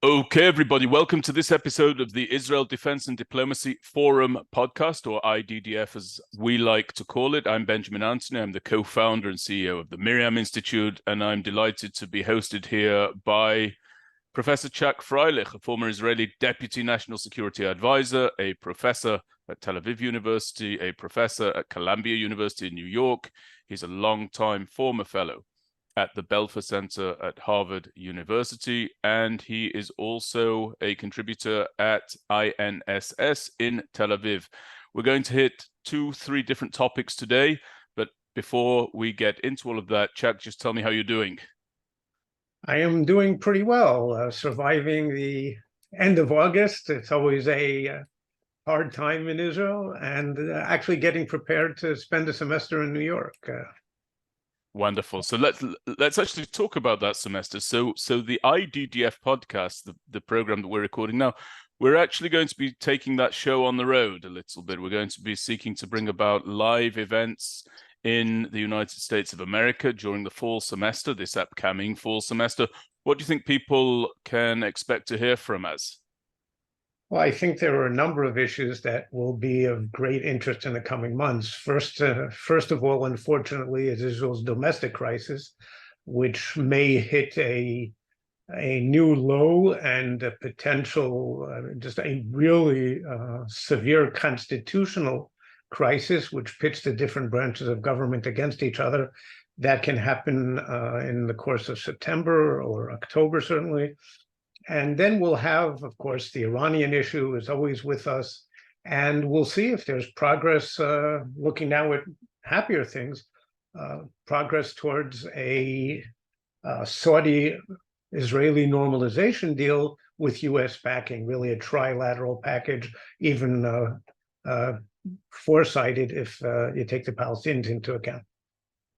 Okay, everybody, welcome to this episode of the Israel Defense and Diplomacy Forum podcast, or IDDF as we like to call it. I'm Benjamin Anthony. I'm the co-founder and CEO of the Miriam Institute, and I'm delighted to be hosted here by Professor Chuck Freilich, a former Israeli Deputy National Security Advisor, a professor at Tel Aviv University, a professor at Columbia University in New York. He's a long-time former fellow at the Belfer Center at Harvard University, and he is also a contributor at INSS in Tel Aviv. We're going to hit 2-3 different topics today, but before we get into all of that, Chuck, just tell me how you're doing. I am doing pretty well, surviving the end of August. It's always a hard time in Israel, and actually getting prepared to spend a semester in New York. Wonderful. So let's actually talk about that semester. So the IDDF podcast, the program that we're recording now, we're actually going to be taking that show on the road a little bit. We're going to be seeking to bring about live events in the United States of America during the fall semester, this upcoming fall semester. What do you think people can expect to hear from us? Well, I think there are a number of issues that will be of great interest in the coming months. First of all, unfortunately, is Israel's domestic crisis, which may hit a new low and a potential, just a really severe constitutional crisis, which pits the different branches of government against each other. That can happen in the course of September or October, certainly. And then we'll have, of course, the Iranian issue is always with us. And we'll see if there's progress, looking now at happier things, progress towards a Saudi-Israeli normalization deal with U.S. backing, really a trilateral package, even four-sided if you take the Palestinians into account.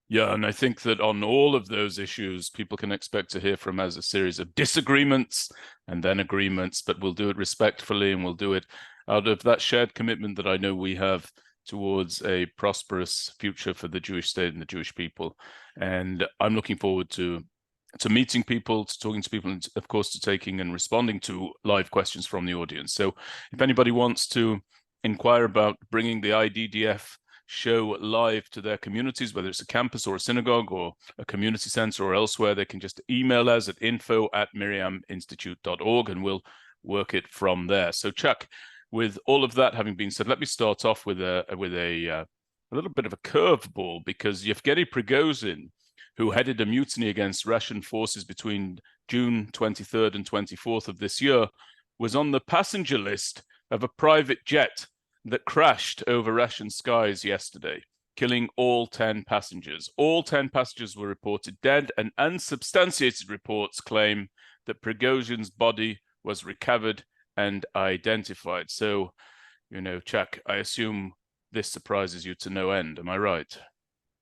Yeah, and I think that on all of those issues, people can expect to hear from us a series of disagreements and then agreements, but we'll do it respectfully, and we'll do it out of that shared commitment that I know we have towards a prosperous future for the Jewish state and the Jewish people. And I'm looking forward to meeting people, to talking to people, and of course to taking and responding to live questions from the audience. So if anybody wants to inquire about bringing the IDDF show live to their communities, whether it's a campus or a synagogue or a community center or elsewhere, they can just email us at info@miriaminstitute.org and we'll work it from there. So Chuck, with all of that having been said, let me start off with a little bit of a curveball, because Yevgeny Prigozhin, who headed a mutiny against Russian forces between June 23rd and 24th of this year, was on the passenger list of a private jet that crashed over Russian skies yesterday, killing all 10 passengers. All 10 passengers were reported dead, and unsubstantiated reports claim that Prigozhin's body was recovered and identified. So, you know, Chuck, I assume this surprises you to no end. Am I right?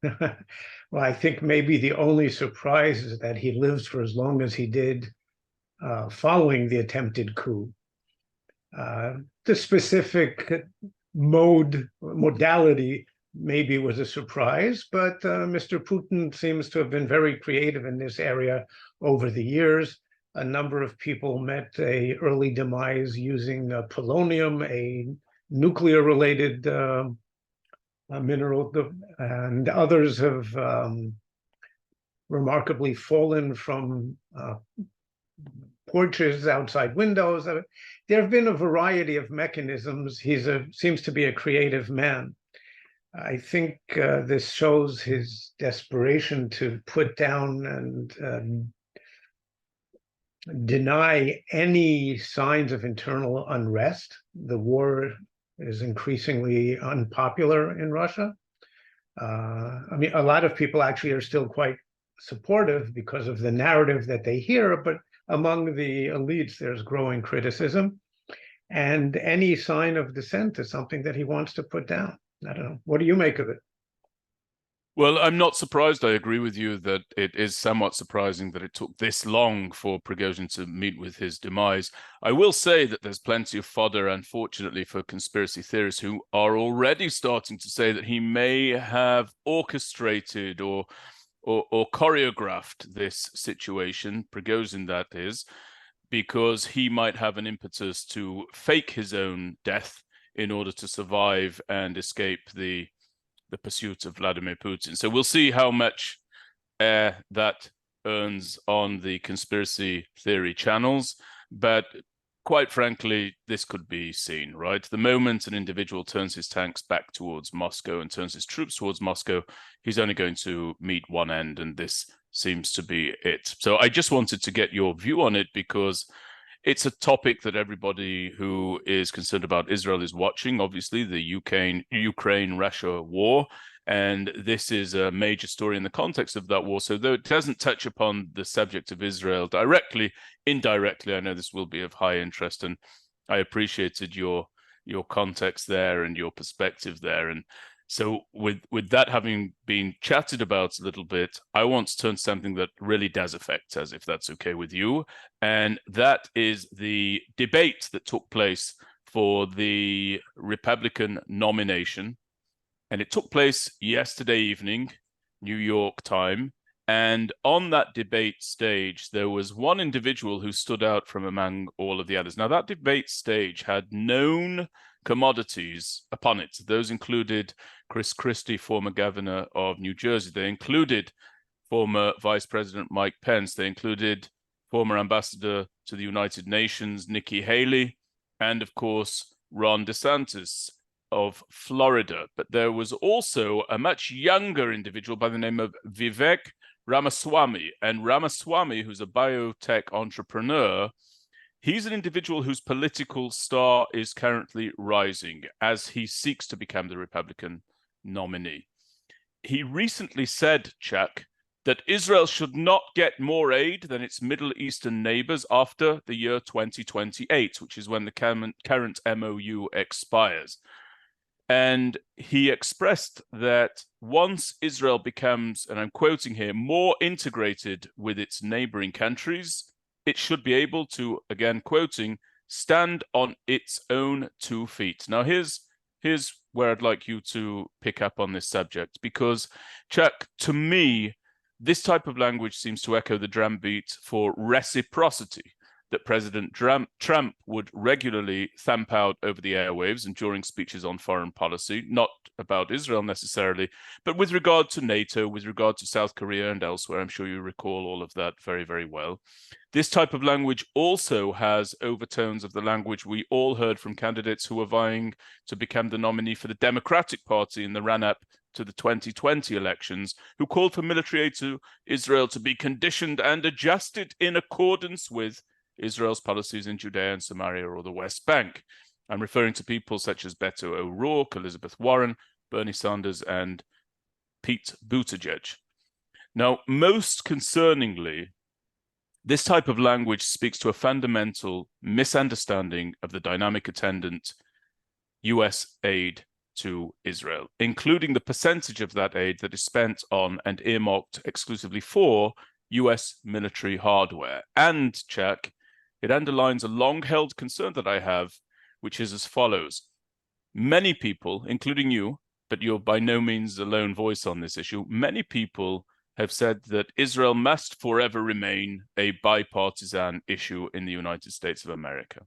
Well, I think maybe the only surprise is that he lives for as long as he did following the attempted coup. The specific modality maybe was a surprise, but Mr. Putin seems to have been very creative in this area over the years. A number of people met an early demise using polonium, a nuclear-related mineral, and others have remarkably fallen from porches, outside windows. There have been a variety of mechanisms. He seems to be a creative man. I think this shows his desperation to put down and deny any signs of internal unrest. The war is increasingly unpopular in Russia. I mean, a lot of people actually are still quite supportive because of the narrative that they hear, but among the elites, there's growing criticism, and any sign of dissent is something that he wants to put down. I don't know. What do you make of it? Well, I'm not surprised. I agree with you that it is somewhat surprising that it took this long for Prigozhin to meet with his demise. I will say that there's plenty of fodder, unfortunately, for conspiracy theorists who are already starting to say that he may have orchestrated or choreographed this situation, Prigozhin that is, because he might have an impetus to fake his own death in order to survive and escape the pursuit of Vladimir Putin. So we'll see how much air that earns on the conspiracy theory channels. But quite frankly, this could be seen, right? The moment an individual turns his tanks back towards Moscow and turns his troops towards Moscow, he's only going to meet one end, and this seems to be it. So I just wanted to get your view on it because it's a topic that everybody who is concerned about Israel is watching. Obviously, the Ukraine-Russia war, and this is a major story in the context of that war. So though it doesn't touch upon the subject of Israel directly, indirectly, I know this will be of high interest, and I appreciated your context there and your perspective there. And so with that having been chatted about a little bit, I want to turn to something that really does affect us, if that's okay with you. And that is the debate that took place for the Republican nomination. And it took place yesterday evening, New York time. And on that debate stage, there was one individual who stood out from among all of the others. Now, that debate stage had known commodities upon it. Those included Chris Christie, former governor of New Jersey. They included former Vice President Mike Pence. They included former ambassador to the United Nations, Nikki Haley, and of course, Ron DeSantis of Florida. But there was also a much younger individual by the name of Vivek Ramaswamy. And Ramaswamy, who's a biotech entrepreneur, he's an individual whose political star is currently rising as he seeks to become the Republican nominee. He recently said, Chuck, that Israel should not get more aid than its Middle Eastern neighbors after the year 2028, which is when the current MOU expires. And he expressed that once Israel becomes, and I'm quoting here, more integrated with its neighboring countries, it should be able to, again quoting, stand on its own 2 feet. Now, here's where I'd like you to pick up on this subject, because, Chuck, to me, this type of language seems to echo the drumbeat for reciprocity that President Trump would regularly thump out over the airwaves and during speeches on foreign policy, not about Israel necessarily, but with regard to NATO, with regard to South Korea and elsewhere. I'm sure you recall all of that very, very well. This type of language also has overtones of the language we all heard from candidates who were vying to become the nominee for the Democratic Party in the run-up to the 2020 elections, who called for military aid to Israel to be conditioned and adjusted in accordance with Israel's policies in Judea and Samaria or the West Bank. I'm referring to people such as Beto O'Rourke, Elizabeth Warren, Bernie Sanders, and Pete Buttigieg. Now, most concerningly, this type of language speaks to a fundamental misunderstanding of the dynamic attendant US aid to Israel, including the percentage of that aid that is spent on and earmarked exclusively for US military hardware. And, Chuck, it underlines a long-held concern that I have, which is as follows. Many people, including you, but you're by no means a lone voice on this issue, many people have said that Israel must forever remain a bipartisan issue in the United States of America.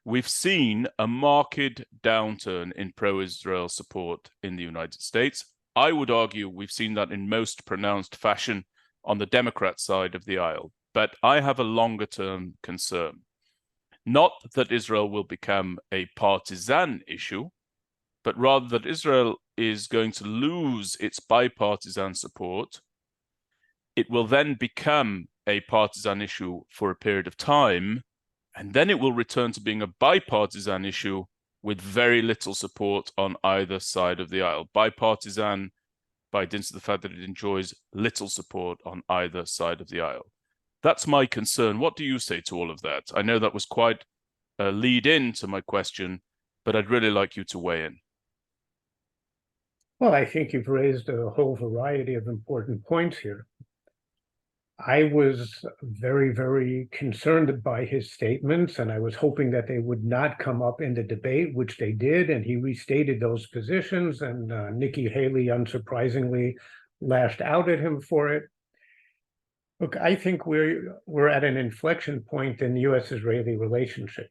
We've seen a marked downturn in pro-Israel support in the United States. I would argue we've seen that in most pronounced fashion on the Democrat side of the aisle. But I have a longer-term concern. Not that Israel will become a partisan issue, but rather that Israel is going to lose its bipartisan support. It will then become a partisan issue for a period of time, and then it will return to being a bipartisan issue with very little support on either side of the aisle. Bipartisan by dint of the fact that it enjoys little support on either side of the aisle. That's my concern. What do you say to all of that? I know that was quite a lead in to my question, but I'd really like you to weigh in. Well, I think you've raised a whole variety of important points here. I was very, very concerned by his statements, and I was hoping that they would not come up in the debate, which they did, and he restated those positions, and Nikki Haley, unsurprisingly, lashed out at him for it. Look, I think we're at an inflection point in the U.S.-Israeli relationship,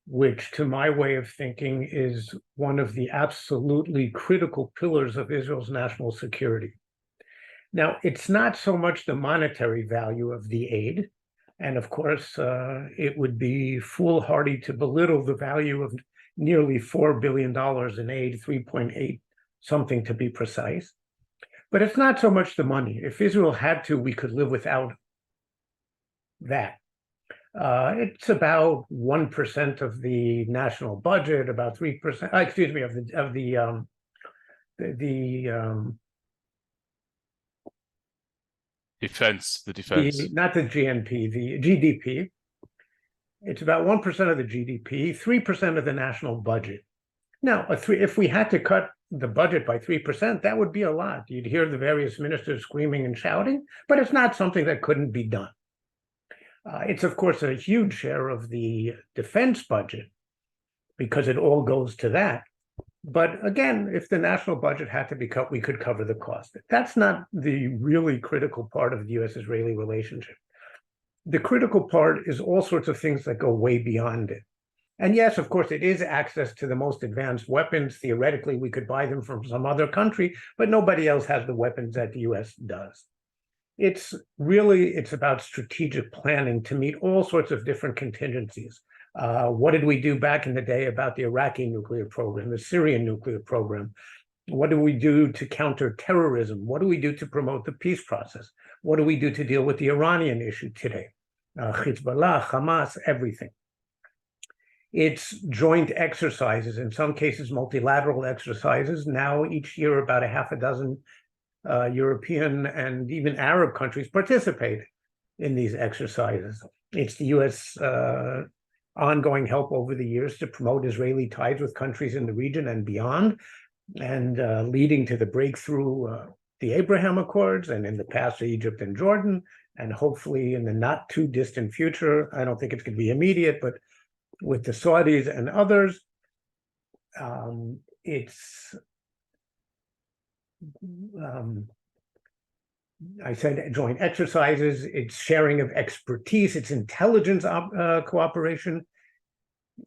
which, to my way of thinking, is one of the absolutely critical pillars of Israel's national security. Now, it's not so much the monetary value of the aid, and of course, it would be foolhardy to belittle the value of nearly $4 billion in aid, 3.8 something to be precise. But it's not so much the money. If Israel had to, we could live without that. It's about 1% of the national budget, about 3%. Excuse me, of the defense, not the GNP, the GDP. It's about 1% of the GDP, 3% of the national budget. Now, if we had to cut the budget by 3%, that would be a lot. You'd hear the various ministers screaming and shouting, but it's not something that couldn't be done. It's, of course, a huge share of the defense budget because it all goes to that. But again, if the national budget had to be cut, we could cover the cost. That's not the really critical part of the U.S.-Israeli relationship. The critical part is all sorts of things that go way beyond it. And yes, of course, it is access to the most advanced weapons. Theoretically, we could buy them from some other country, but nobody else has the weapons that the U.S. does. It's about strategic planning to meet all sorts of different contingencies. What did we do back in the day about the Iraqi nuclear program, the Syrian nuclear program? What do we do to counter terrorism? What do we do to promote the peace process? What do we do to deal with the Iranian issue today? Hezbollah, Hamas, everything. It's joint exercises, in some cases multilateral exercises. Now each year about a half a dozen European and even Arab countries participate in these exercises. It's the U.S. Ongoing help over the years to promote Israeli ties with countries in the region and beyond, and leading to the breakthrough, the Abraham Accords, and in the past, Egypt and Jordan, and hopefully in the not too distant future, I don't think it's going to be immediate, but with the Saudis and others, I said joint exercises, it's sharing of expertise, it's intelligence cooperation.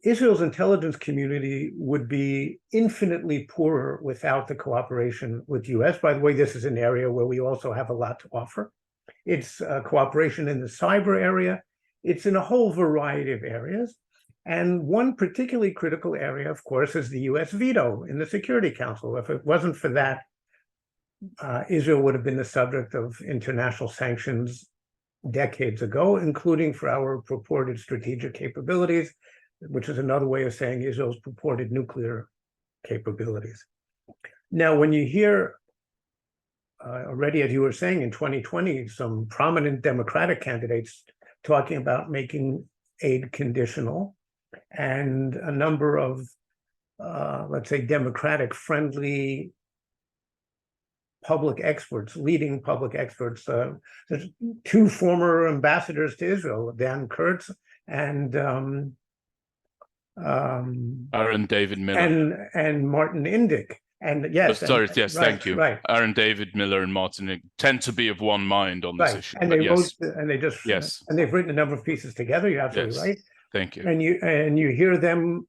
Israel's intelligence community would be infinitely poorer without the cooperation with the U.S. By the way, this is an area where we also have a lot to offer. It's cooperation in the cyber area. It's in a whole variety of areas. And one particularly critical area, of course, is the U.S. veto in the Security Council. If it wasn't for that, Israel would have been the subject of international sanctions decades ago, including for our purported strategic capabilities, which is another way of saying Israel's purported nuclear capabilities. Now, when you hear already, as you were saying, in 2020, some prominent Democratic candidates talking about making aid conditional, and a number of, let's say, Democratic-friendly public experts, leading public experts. There's two former ambassadors to Israel, Dan Kurtz and Aaron David Miller and Martin Indyk. And yes, thank you. Right. Aaron David Miller and Martin Indyk tend to be of one mind on this issue. And they've written a number of pieces together. You're absolutely right. Thank you. And you hear them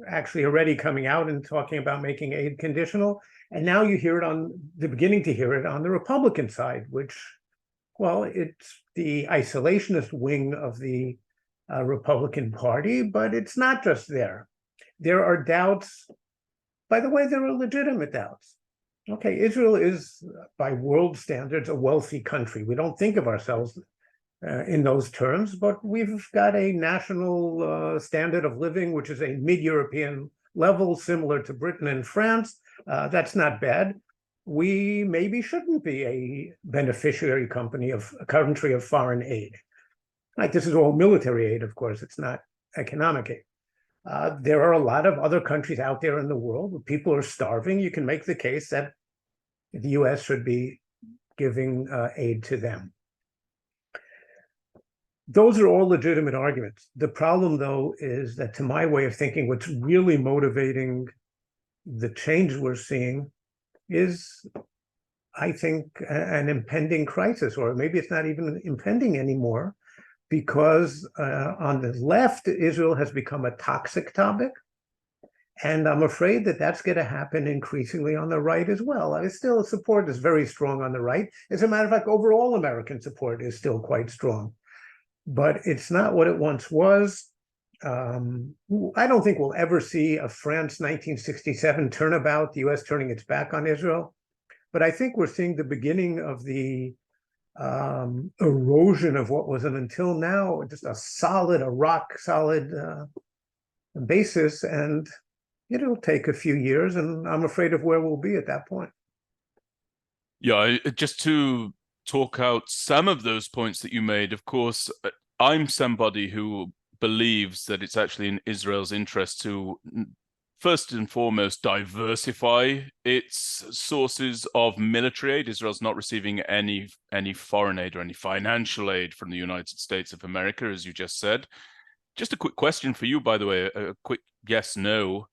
actually already coming out and talking about making aid conditional. And now you hear it beginning to hear it on the Republican side, which, well, it's the isolationist wing of the Republican Party, but it's not just there. There are doubts. By the way, there are legitimate doubts. Okay, Israel is, by world standards, a wealthy country. We don't think of ourselves in those terms, but we've got a national standard of living, which is a mid-European level, similar to Britain and France. That's not bad. We maybe shouldn't be a beneficiary country of foreign aid. Like, this is all military aid, of course. It's not economic aid. There are a lot of other countries out there in the world where people are starving. You can make the case that the U.S. should be giving aid to them. Those are all legitimate arguments. The problem, though, is that, to my way of thinking, what's really motivating the change we're seeing is I think, an impending crisis, or maybe it's not even impending anymore, because on the left, Israel has become a toxic topic. And I'm afraid that that's going to happen increasingly on the right as well. I mean, still, support is very strong on the right. As a matter of fact, overall American support is still quite strong. But it's not what it once was. I don't think we'll ever see a France 1967 turnabout, the US turning its back on Israel. But I think we're seeing the beginning of the erosion of what was until now just a rock solid basis. And it'll take a few years, and I'm afraid of where we'll be at that point. Yeah, just to talk out some of those points that you made, of course, I'm somebody who believes that it's actually in Israel's interest to, first and foremost, diversify its sources of military aid. Israel's not receiving any foreign aid or any financial aid from the United States of America, as you just said. Just a quick question for you, by the way, a quick yes, no.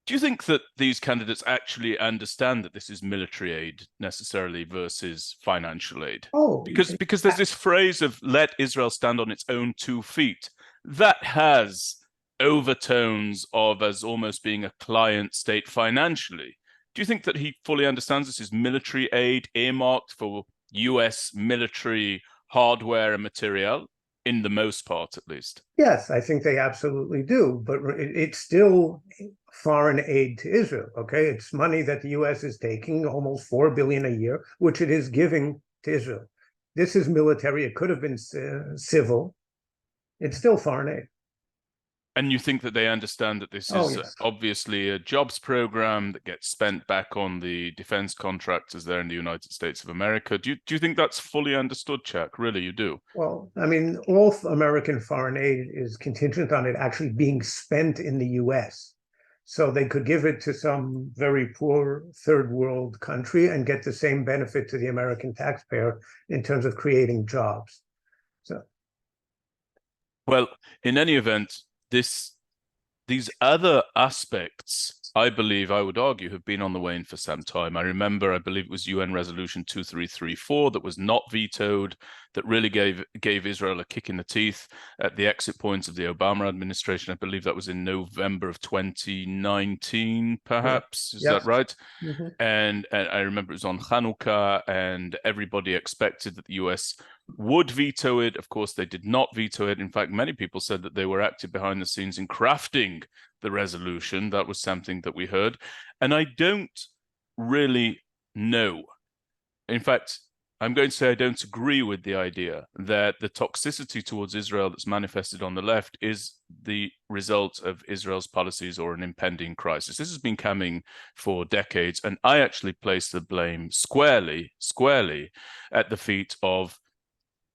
Do you think that these candidates actually understand that this is military aid necessarily versus financial aid? Oh, because there's this phrase of let Israel stand on its own 2 feet. That has overtones of as almost being a client state financially. Do you think that he fully understands this is military aid earmarked for US military hardware and material? In the most part, at least. Yes, I think they absolutely do, but it's still foreign aid to Israel, okay? It's money that the US is taking, almost $4 billion a year, which it is giving to Israel. This is military. It could have been civil. It's still foreign aid. And you think that they understand that this is yes. Obviously a jobs program that gets spent back on the defense contractors there in the United States of America? Do you think that's fully understood, Chuck? Really, you do? Well, I mean, all American foreign aid is contingent on it actually being spent in the US. So they could give it to some very poor third world country and get the same benefit to the American taxpayer in terms of creating jobs. So, well, in any event, these other aspects, I believe, I would argue, have been on the wane for some time. I remember, I believe it was UN Resolution 2334 that was not vetoed, that really gave Israel a kick in the teeth at the exit points of the Obama administration. I believe that was in November of 2019, perhaps. Is that right? Mm-hmm. And I remember it was on Hanukkah, and everybody expected that the US would veto it. Of course, they did not veto it. In fact, many people said that they were active behind the scenes in crafting the resolution. That was something that we heard. And I don't really know. In fact, I'm going to say I don't agree with the idea that the toxicity towards Israel that's manifested on the left is the result of Israel's policies or an impending crisis. This has been coming for decades, and I actually place the blame squarely at the feet of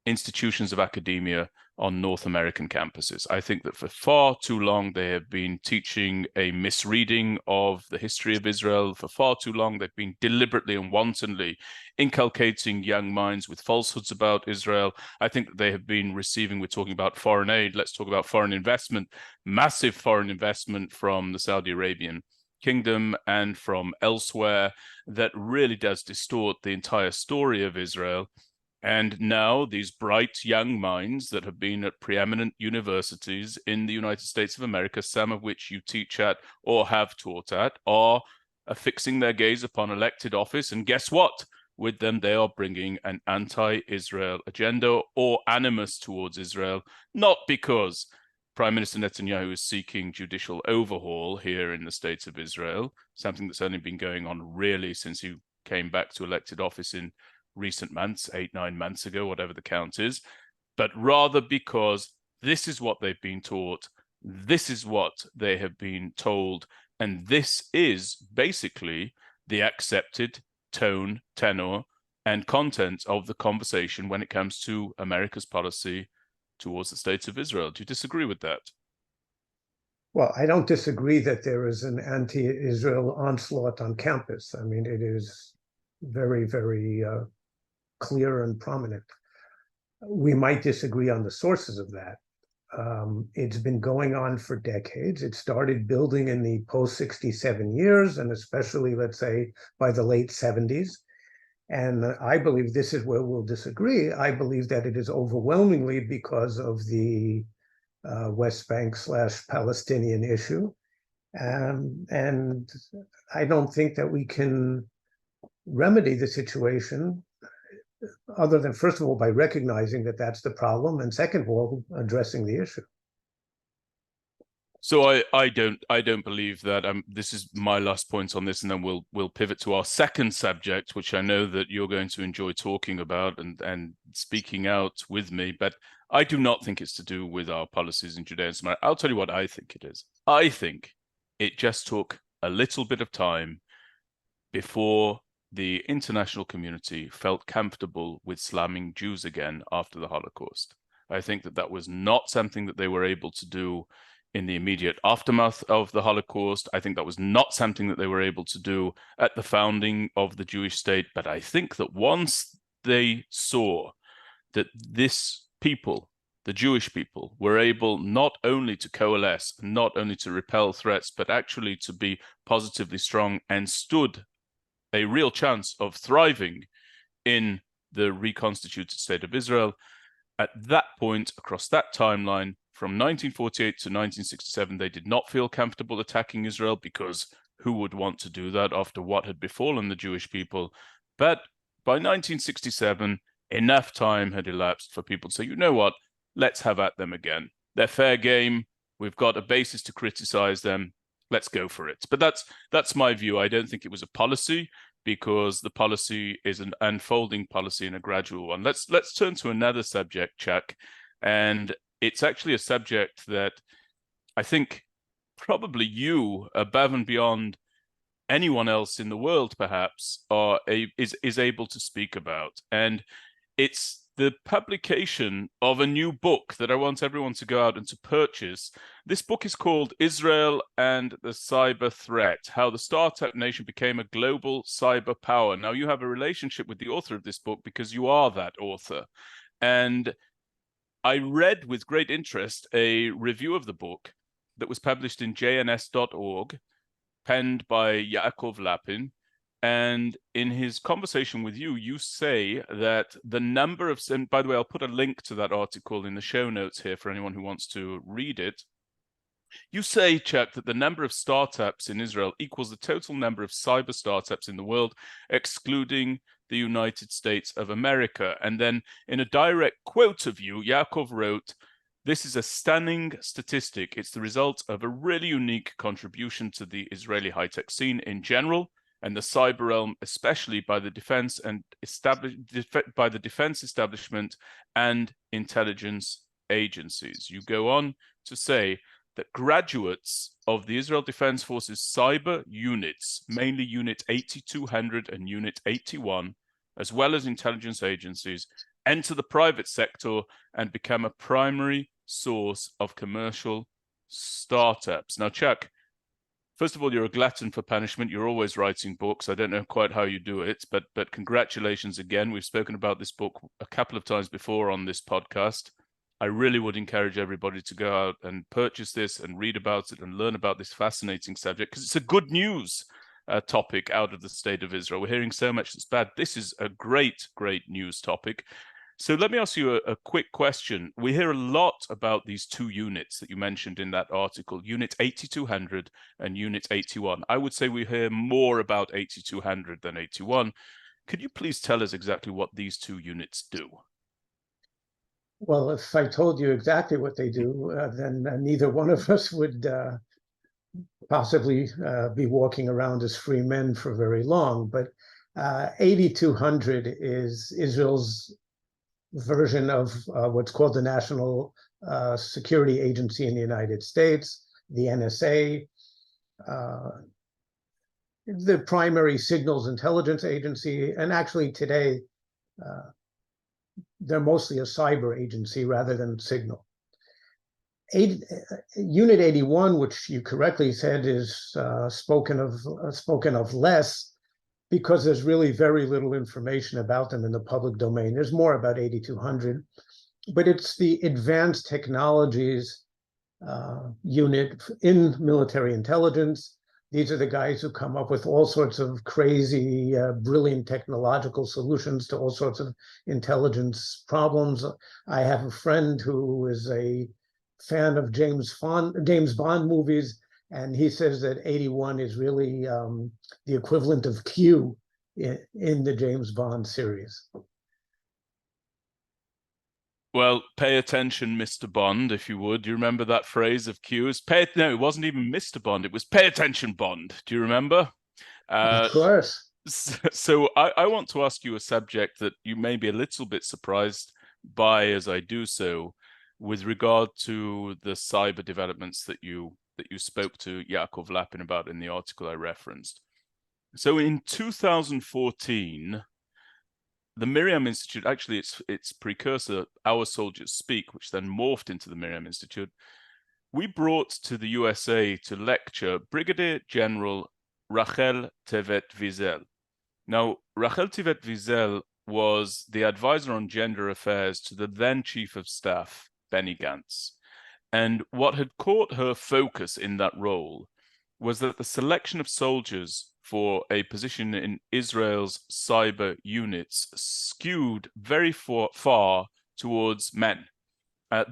institutions of academia on North American campuses. I think that for far too long, they have been teaching a misreading of the history of Israel. For far too long, they've been deliberately and wantonly inculcating young minds with falsehoods about Israel. I think that they have been receiving, we're talking about foreign aid, let's talk about foreign investment, massive foreign investment from the Saudi Arabian kingdom and from elsewhere that really does distort the entire story of Israel. And now these bright young minds that have been at preeminent universities in the United States of America, some of which you teach at or have taught at, are affixing their gaze upon elected office. And guess what? With them, they are bringing an anti-Israel agenda or animus towards Israel, not because Prime Minister Netanyahu is seeking judicial overhaul here in the States of Israel, something that's only been going on really since he came back to elected office in recent months, 8-9 months ago, whatever the count is, but rather because this is what they've been taught, this is what they have been told, and this is basically the accepted tone, tenor, and content of the conversation when it comes to America's policy towards the States of Israel. Do you disagree with that? Well, I don't disagree that there is an anti-Israel onslaught on campus. I mean, it is very, very clear and prominent. We might disagree on the sources of that. It's been going on for decades. It started building in the post-67 years, and especially, let's say, by the late 70s. And I believe this is where we'll disagree. I believe that it is overwhelmingly because of the West Bank / Palestinian issue. And I don't think that we can remedy the situation other than, first of all, by recognizing that that's the problem, and second of all, addressing the issue. So I don't believe that. This is my last point on this, and then we'll pivot to our second subject, which I know that you're going to enjoy talking about and speaking out with me. But I do not think it's to do with our policies in Judea and Samaria. I'll tell you what I think it is. I think it just took a little bit of time before the international community felt comfortable with slamming Jews again after the Holocaust. I think that was not something that they were able to do in the immediate aftermath of the Holocaust. I think that was not something that they were able to do at the founding of the Jewish state. But I think that once they saw that this people, the Jewish people, were able not only to coalesce, not only to repel threats, but actually to be positively strong and stood a real chance of thriving in the reconstituted state of Israel, at that point, across that timeline, from 1948 to 1967, they did not feel comfortable attacking Israel, because who would want to do that after what had befallen the Jewish people? But by 1967, enough time had elapsed for people to say, you know what, let's have at them again. They're fair game. We've got a basis to criticize them. Let's go for it. But that's my view. I don't think it was a policy, because the policy is an unfolding policy and a gradual one. Let's turn to another subject, Chuck, and it's actually a subject that I think probably you, above and beyond anyone else in the world, perhaps, is able to speak about. And it's the publication of a new book that I want everyone to go out and to purchase. This book is called Israel and the Cyber Threat: How the Startup Nation Became a Global Cyber Power. Now, you have a relationship with the author of this book because you are that author. And I read with great interest a review of the book that was published in jns.org, penned by Yaakov Lapin. And in his conversation with you, you say that the number of, and by the way, I'll put a link to that article in the show notes here for anyone who wants to read it. You say, Chuck, that the number of startups in Israel equals the total number of cyber startups in the world, excluding the United States of America. And then in a direct quote of you, Yaakov wrote, "This is a stunning statistic. It's the result of a really unique contribution to the Israeli high-tech scene in general, and the cyber realm, especially by the defense establishment and intelligence agencies." You go on to say that graduates of the Israel Defense Forces cyber units, mainly Unit 8200 and Unit 81, as well as intelligence agencies, enter the private sector and become a primary source of commercial startups. Now, Chuck, first of all, you're a glutton for punishment. You're always writing books. I don't know quite how you do it, but congratulations again. We've spoken about this book a couple of times before on this podcast. I really would encourage everybody to go out and purchase this and read about it and learn about this fascinating subject, because it's a good news topic out of the state of Israel. We're hearing so much that's bad. This is a great, great news topic. So let me ask you a quick question. We hear a lot about these two units that you mentioned in that article, Unit 8200 and Unit 81. I would say we hear more about 8200 than 81. Could you please tell us exactly what these two units do? Well, if I told you exactly what they do, then neither one of us would possibly be walking around as free men for very long. But 8200 is Israel's version of what's called the National Security Agency in the United States, the NSA, the primary signals intelligence agency, and actually today, they're mostly a cyber agency rather than signal. Unit 81, which you correctly said is spoken of less, because there's really very little information about them in the public domain. There's more about 8200, but it's the advanced technologies unit in military intelligence. These are the guys who come up with all sorts of crazy, brilliant technological solutions to all sorts of intelligence problems. I have a friend who is a fan of James Bond movies, and he says that 81 is really the equivalent of Q in the James Bond series. Well, pay attention, Mr. Bond, if you would. Do you remember that phrase of Q's? No, it wasn't even Mr. Bond. It was pay attention, Bond. Do you remember? Of course. So I want to ask you a subject that you may be a little bit surprised by as I do so, with regard to the cyber developments that you spoke to Yaakov Lapin about in the article I referenced. So in 2014, the Miriam Institute, actually its precursor, Our Soldiers Speak, which then morphed into the Miriam Institute, we brought to the USA to lecture Brigadier General Rachel Tevet Wiesel. Now, Rachel Tevet Wiesel was the advisor on gender affairs to the then Chief of Staff, Benny Gantz. And what had caught her focus in that role was that the selection of soldiers for a position in Israel's cyber units skewed very far towards men.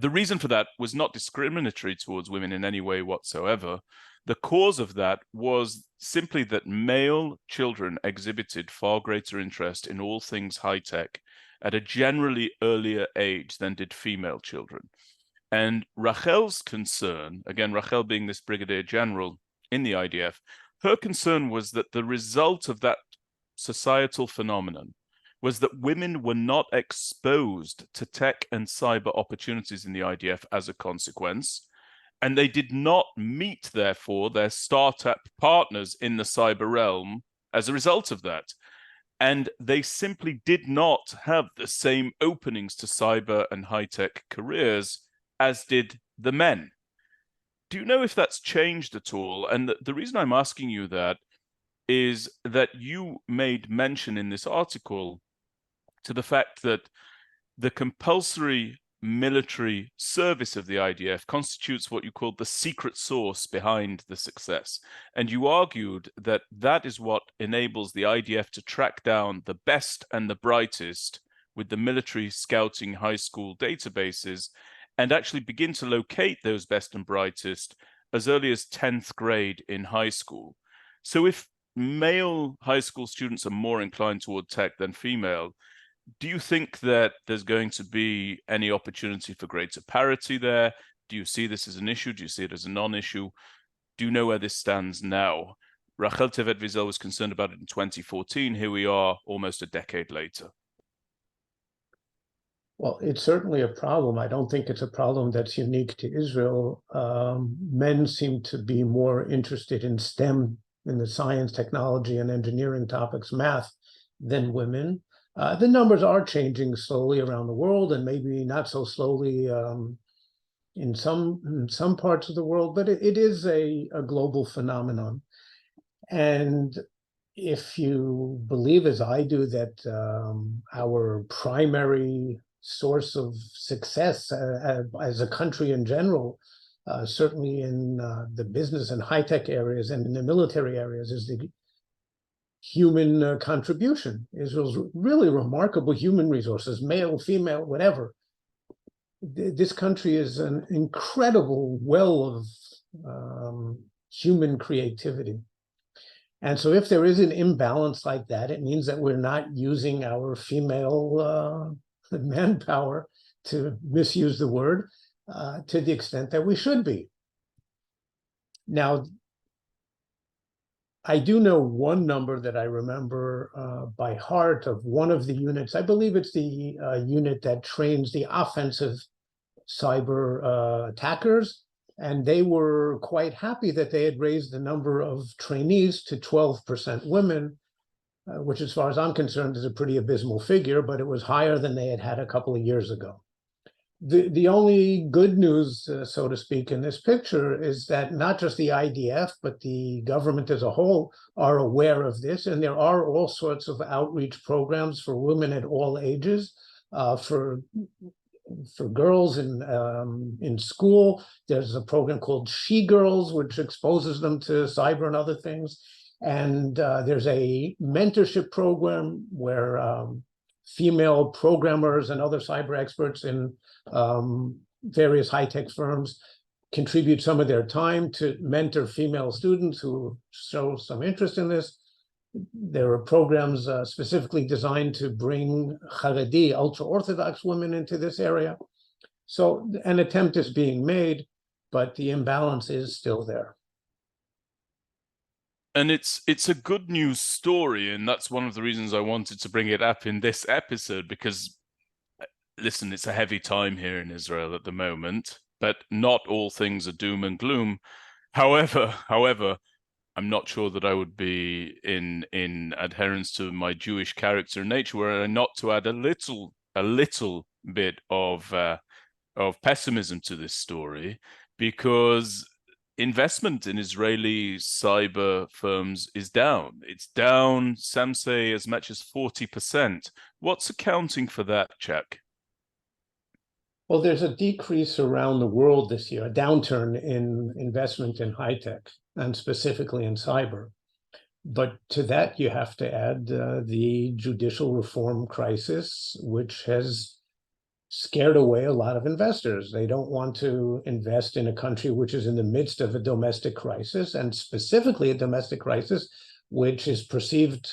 The reason for that was not discriminatory towards women in any way whatsoever. The cause of that was simply that male children exhibited far greater interest in all things high-tech at a generally earlier age than did female children. And Rachel's concern, again, Rachel being this brigadier general in the IDF, her concern was that the result of that societal phenomenon was that women were not exposed to tech and cyber opportunities in the IDF as a consequence, and they did not meet, therefore, their startup partners in the cyber realm as a result of that. And they simply did not have the same openings to cyber and high-tech careers as did the men. Do you know if that's changed at all? And the reason I'm asking you that is that you made mention in this article to the fact that the compulsory military service of the IDF constitutes what you called the secret sauce behind the success. And you argued that that is what enables the IDF to track down the best and the brightest with the military scouting high school databases and actually begin to locate those best and brightest as early as 10th grade in high school. So if male high school students are more inclined toward tech than female, do you think that there's going to be any opportunity for greater parity there? Do you see this as an issue? Do you see it as a non-issue? Do you know where this stands now? Rachel Tevet Wiesel was concerned about it in 2014. Here we are almost a decade later. Well, it's certainly a problem. I don't think it's a problem that's unique to Israel. Men seem to be more interested in STEM, in the science, technology, and engineering topics, math, than women. The numbers are changing slowly around the world, and maybe not so slowly in some parts of the world, but it is a global phenomenon. And if you believe, as I do, that our primary source of success as a country in general, certainly in the business and high-tech areas and in the military areas, is the human contribution. Israel's really remarkable human resources, male, female, whatever. This country is an incredible well of human creativity. And so if there is an imbalance like that, it means that we're not using our female manpower, to misuse the word, to the extent that we should be. Now, I do know one number that I remember by heart of one of the units. I believe it's the unit that trains the offensive cyber attackers. And they were quite happy that they had raised the number of trainees to 12% women, which, as far as I'm concerned, is a pretty abysmal figure, but it was higher than they had had a couple of years ago. The only good news, so to speak, in this picture is that not just the IDF, but the government as a whole are aware of this, and there are all sorts of outreach programs for women at all ages, for for girls in school. There's a program called She Girls, which exposes them to cyber and other things. And there's a mentorship program where female programmers and other cyber experts in various high-tech firms contribute some of their time to mentor female students who show some interest in this. There are programs specifically designed to bring Haredi, ultra-Orthodox women into this area. So an attempt is being made, but the imbalance is still there. And it's a good news story, and that's one of the reasons I wanted to bring it up in this episode, because, listen, it's a heavy time here in Israel at the moment, but not all things are doom and gloom. However, I'm not sure that I would be in adherence to my Jewish character and nature were I not to add a little bit of pessimism to this story, because investment in Israeli cyber firms is down. It's down, some say, as much as 40%. What's accounting for that, Chuck? Well, there's a decrease around the world this year, a downturn in investment in high tech, and specifically in cyber. But to that, you have to add the judicial reform crisis, which has scared away a lot of investors. They don't want to invest in a country which is in the midst of a domestic crisis, and specifically a domestic crisis which is perceived,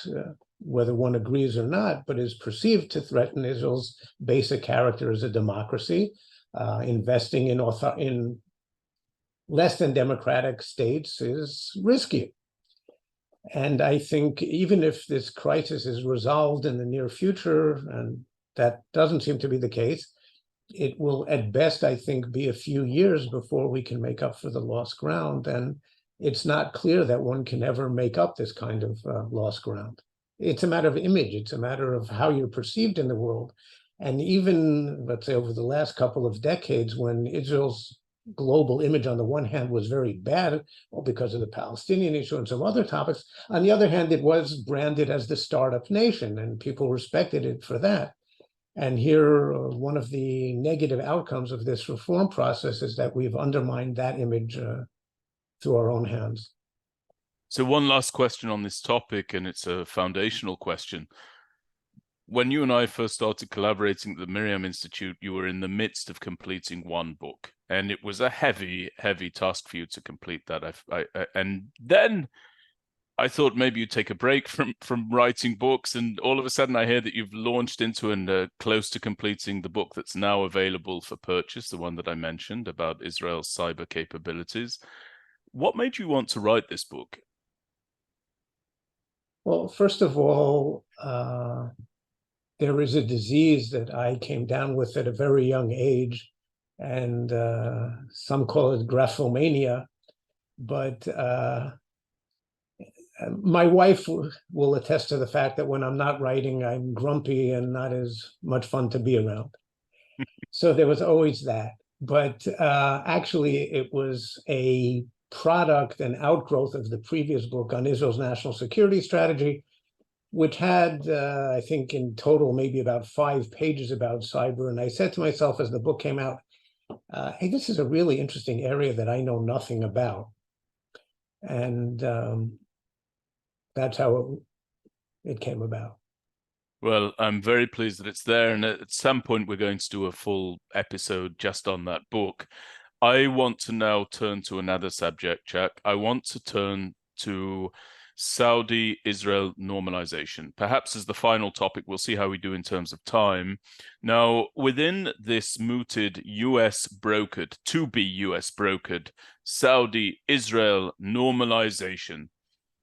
whether one agrees or not, but is perceived to threaten Israel's basic character as a democracy. Investing in less than democratic states is risky. And I think even if this crisis is resolved in the near future, and that doesn't seem to be the case, it will at best, I think, be a few years before we can make up for the lost ground. And it's not clear that one can ever make up this kind of lost ground. It's a matter of image. It's a matter of how you're perceived in the world. And even, let's say, over the last couple of decades, when Israel's global image on the one hand was very bad, well, because of the Palestinian issue and some other topics, on the other hand, it was branded as the startup nation, and people respected it for that. And here, one of the negative outcomes of this reform process is that we've undermined that image through our own hands. So one last question on this topic, and it's a foundational question. When you and I first started collaborating at the Miriam Institute, you were in the midst of completing one book, and it was a heavy task for you to complete that. And then I thought maybe you'd take a break from writing books, and all of a sudden I hear that you've launched into and close to completing the book that's now available for purchase, the one that I mentioned about Israel's cyber capabilities. What made you want to write this book? Well, first of all, there is a disease that I came down with at a very young age, and some call it graphomania, but my wife will attest to the fact that when I'm not writing, I'm grumpy and not as much fun to be around. So there was always that. But actually, it was a product and outgrowth of the previous book on Israel's national security strategy, which had, I think, in total, maybe about 5 pages about cyber. And I said to myself as the book came out, hey, this is a really interesting area that I know nothing about. And that's how it came about. Well, I'm very pleased that it's there. And at some point, we're going to do a full episode just on that book. I want to now turn to another subject, Chuck. I want to turn to Saudi-Israel normalization, perhaps as the final topic. We'll see how we do in terms of time. Now, within this mooted US-brokered, to be US-brokered, Saudi-Israel normalization,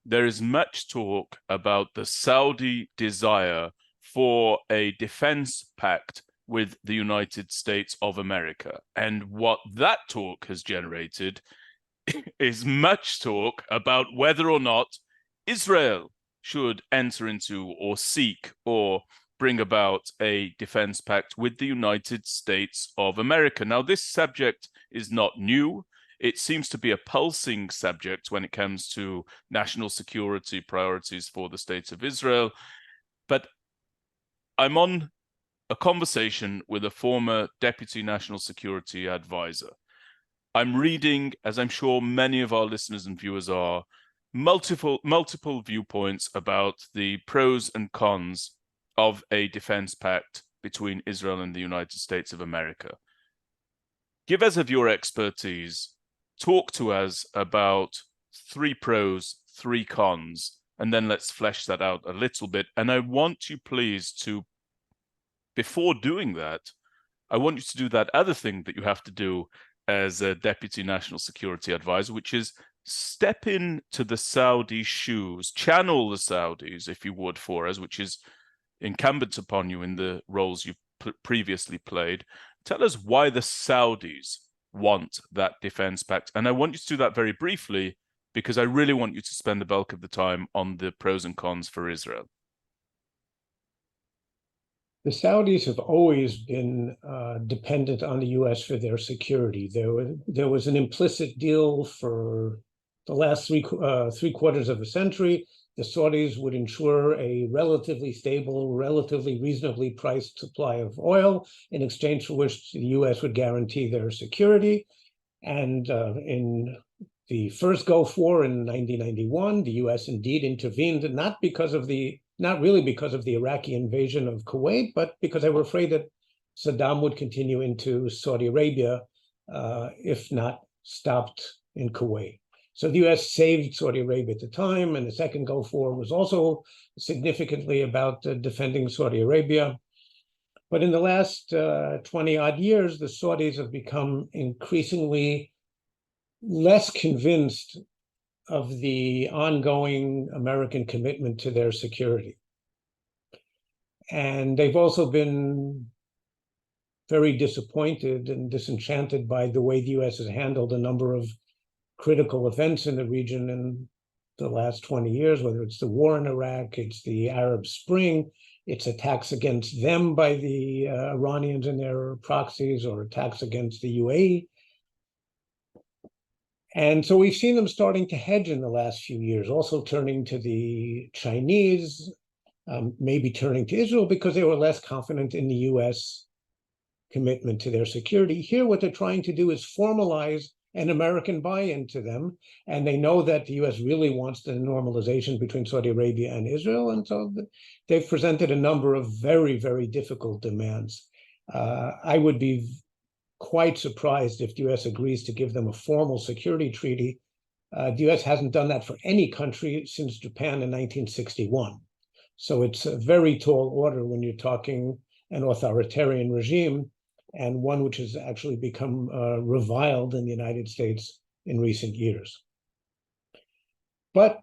there is much talk about the Saudi desire for a defense pact with the United States of America. And what that talk has generated is much talk about whether or not Israel should enter into or seek or bring about a defense pact with the United States of America. Now, this subject is not new. It seems to be a pulsing subject when it comes to national security priorities for the state of Israel. But I'm on a conversation with a former Deputy National Security Advisor. I'm reading, as I'm sure many of our listeners and viewers are, multiple viewpoints about the pros and cons of a defense pact between Israel and the United States of America. Give us of your expertise. Talk to us about 3 pros, 3 cons, and then let's flesh that out a little bit. And I want you, please, to, before doing that, I want you to do that other thing that you have to do as a Deputy National Security Advisor, which is step into the Saudi shoes, channel the Saudis, if you would, for us, which is incumbent upon you in the roles you've previously played. Tell us why the Saudis want that defense pact. And I want you to do that very briefly, because I really want you to spend the bulk of the time on the pros and cons for Israel. The Saudis have always been dependent on the U.S. for their security. There was an implicit deal for the last three quarters of a century. The Saudis would ensure a relatively stable, relatively reasonably priced supply of oil, in exchange for which the U.S. would guarantee their security. And in the first Gulf War in 1991, the U.S. indeed intervened, not really because of the Iraqi invasion of Kuwait, but because they were afraid that Saddam would continue into Saudi Arabia if not stopped in Kuwait. So the U.S. saved Saudi Arabia at the time, and the second Gulf War was also significantly about defending Saudi Arabia. But in the last 20-odd years, the Saudis have become increasingly less convinced of the ongoing American commitment to their security. And they've also been very disappointed and disenchanted by the way the U.S. has handled a number of critical events in the region in the last 20 years, whether it's the war in Iraq, it's the Arab Spring, it's attacks against them by the Iranians and their proxies, or attacks against the UAE. And so we've seen them starting to hedge in the last few years, also turning to the Chinese, maybe turning to Israel, because they were less confident in the U.S. commitment to their security. Here, what they're trying to do is formalize an American buy-in to them, and they know that the U.S. really wants the normalization between Saudi Arabia and Israel, and so they've presented a number of very, very difficult demands. I would be quite surprised if the U.S. agrees to give them a formal security treaty. The U.S. hasn't done that for any country since Japan in 1961. So it's a very tall order when you're talking an authoritarian regime, and one which has actually become reviled in the United States in recent years. But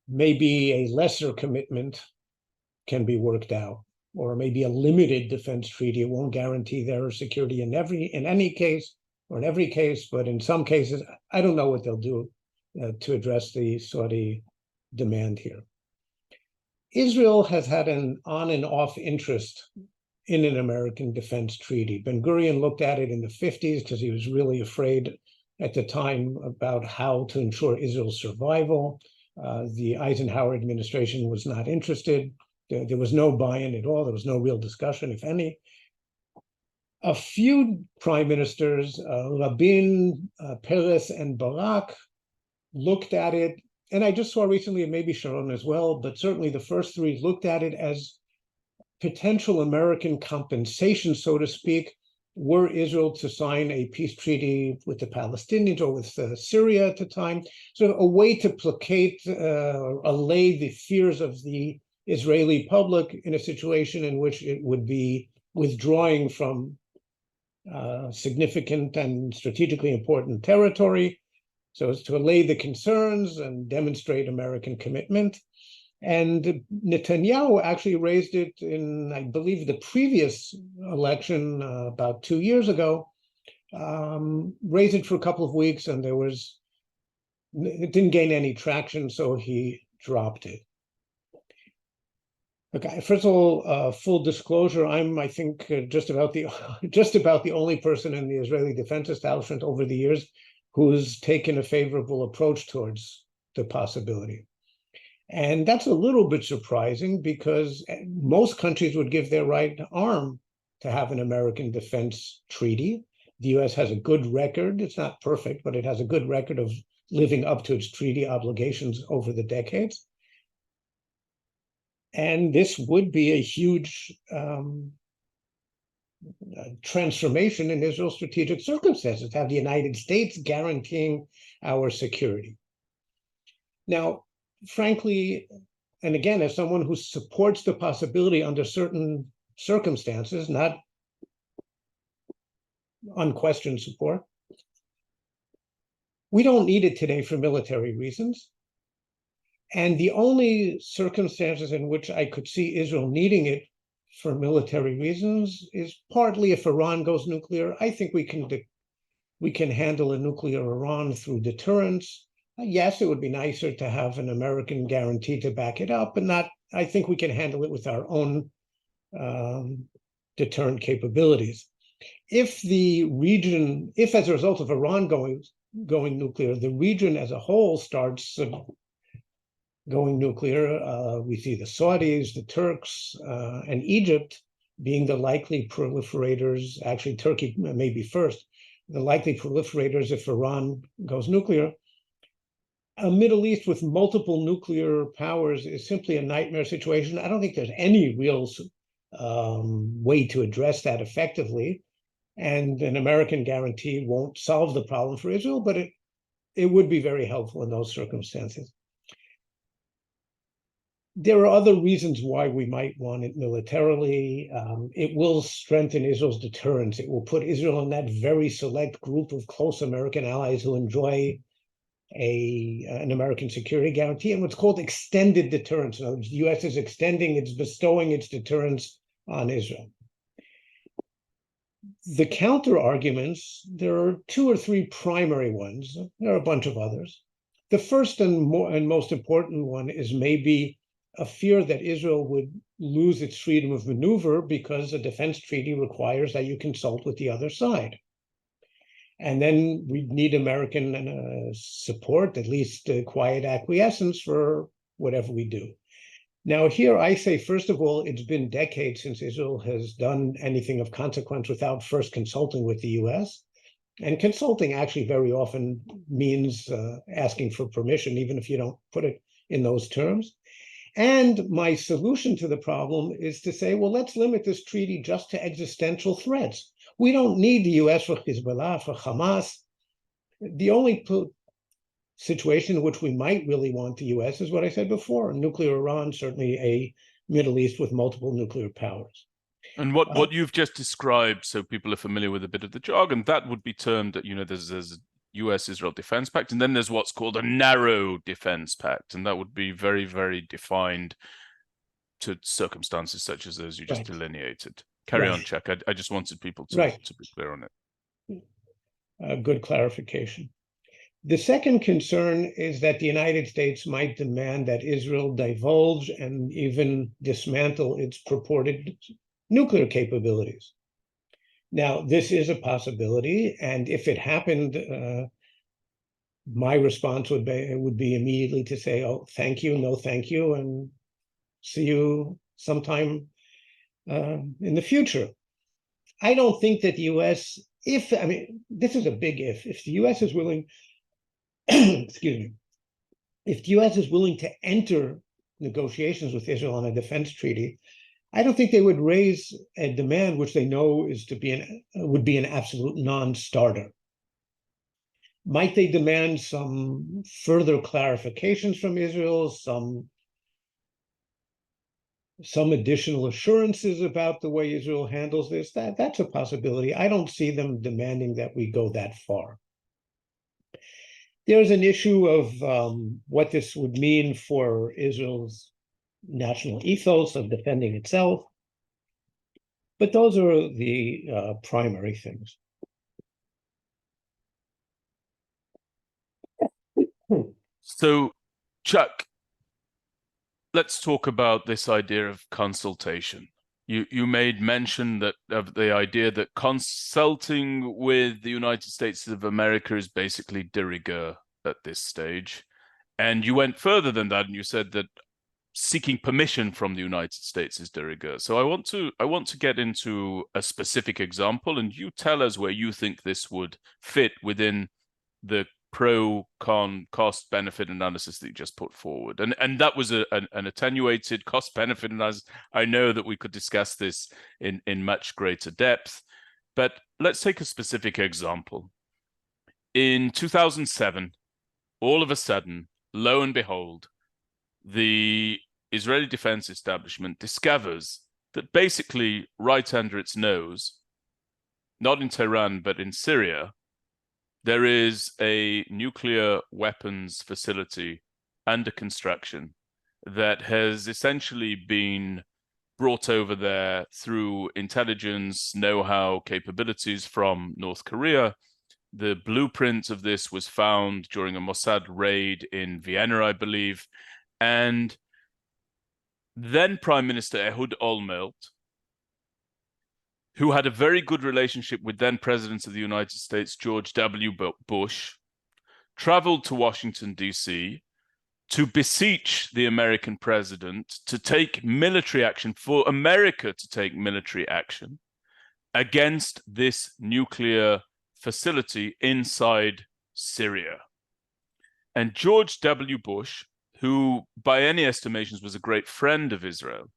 maybe a lesser commitment can be worked out, or maybe a limited defense treaty. It won't guarantee their security in any case, or in every case, but in some cases, I don't know what they'll do to address the Saudi demand here. Israel has had an on and off interest in an American defense treaty. Ben-Gurion looked at it in the 50s because he was really afraid at the time about how to ensure Israel's survival. The Eisenhower administration was not interested. There was no buy-in at all. There was no real discussion, if any. A few prime ministers, Rabin, Peres, and Barak, looked at it, and I just saw recently, and maybe Sharon as well, but certainly the first 3 looked at it as potential American compensation, so to speak, were Israel to sign a peace treaty with the Palestinians or with Syria at the time. So a way to placate, allay the fears of the Israeli public in a situation in which it would be withdrawing from significant and strategically important territory. So as to allay the concerns and demonstrate American commitment. And Netanyahu actually raised it in, I believe, the previous election about 2 years ago, raised it for a couple of weeks, and it didn't gain any traction, so he dropped it. Okay, first of all, full disclosure, I think, just about the only person in the Israeli defense establishment over the years who's taken a favorable approach towards the possibility. And that's a little bit surprising because most countries would give their right arm to have an American defense treaty. The U.S. has a good record. It's not perfect, but it has a good record of living up to its treaty obligations over the decades. And this would be a huge transformation in Israel's strategic circumstances, to have the United States guaranteeing our security. Now, frankly, and again, as someone who supports the possibility under certain circumstances, not unquestioned support, we don't need it today for military reasons. And the only circumstances in which I could see Israel needing it for military reasons is partly if Iran goes nuclear. I think we can handle a nuclear Iran through deterrence. Yes, it would be nicer to have an American guarantee to back it up, but not. I think we can handle it with our own deterrent capabilities. If the region, if as a result of Iran going nuclear, the region as a whole starts going nuclear, we see the Saudis, the Turks, and Egypt being the likely proliferators. Actually, Turkey may be first. The likely proliferators if Iran goes nuclear. A Middle East with multiple nuclear powers is simply a nightmare situation. I don't think there's any real way to address that effectively. And an American guarantee won't solve the problem for Israel, but it would be very helpful in those circumstances. There are other reasons why we might want it militarily. It will strengthen Israel's deterrence. It will put Israel in that very select group of close American allies who enjoy an American security guarantee and what's called extended deterrence. In other words, the U.S. is bestowing its deterrence on Israel. The counter arguments, there are two or three primary ones. There are a bunch of others. The first and most important one is maybe a fear that Israel would lose its freedom of maneuver because a defense treaty requires that you consult with the other side. And then we'd need American support, at least quiet acquiescence for whatever we do. Now, here I say, first of all, it's been decades since Israel has done anything of consequence without first consulting with the U.S. And consulting actually very often means asking for permission, even if you don't put it in those terms. And my solution to the problem is to say, well, let's limit this treaty just to existential threats. We don't need the U.S. for Hezbollah, for Hamas. The only situation in which we might really want the U.S. is what I said before, nuclear Iran, certainly a Middle East with multiple nuclear powers. And what you've just described, so people are familiar with a bit of the jargon, that would be termed that, there's a US-Israel Defense Pact, and then there's what's called a narrow defense pact, and that would be very, very defined to circumstances such as those you just delineated. Carry on, Chuck. I just wanted people to be clear on it. Good clarification. The second concern is that the United States might demand that Israel divulge and even dismantle its purported nuclear capabilities. Now, this is a possibility, and if it happened, my response would be immediately to say, oh, thank you, no thank you, and see you sometime in the future. I don't think that the U.S., this is a big if the U.S. is willing, excuse me, if the U.S. is willing to enter negotiations with Israel on a defense treaty, I don't think they would raise a demand which they know would be an absolute non-starter. Might they demand some further clarifications from Israel, some additional assurances about the way Israel handles this? That's a possibility. I don't see them demanding that we go that far. There's an issue of what this would mean for Israel's national ethos of defending itself. But those are the primary things. So, Chuck, let's talk about this idea of consultation. You made mention of the idea that consulting with the United States of America is basically de rigueur at this stage. And you went further than that, and you said that seeking permission from the United States is de rigueur. So I want to get into a specific example, and you tell us where you think this would fit within the pro-con cost-benefit analysis that you just put forward. And that was an attenuated cost-benefit analysis. I know that we could discuss this in much greater depth, but let's take a specific example. In 2007, all of a sudden, lo and behold, the Israeli defense establishment discovers that basically right under its nose, not in Tehran, but in Syria, there is a nuclear weapons facility under construction that has essentially been brought over there through intelligence, know-how, capabilities from North Korea. The blueprint of this was found during a Mossad raid in Vienna, I believe. And then Prime Minister Ehud Olmert, who had a very good relationship with then President of the United States, George W. Bush, traveled to Washington, D.C. to beseech the American president to take military action, for America to take military action against this nuclear facility inside Syria. And George W. Bush, who by any estimations was a great friend of Israel,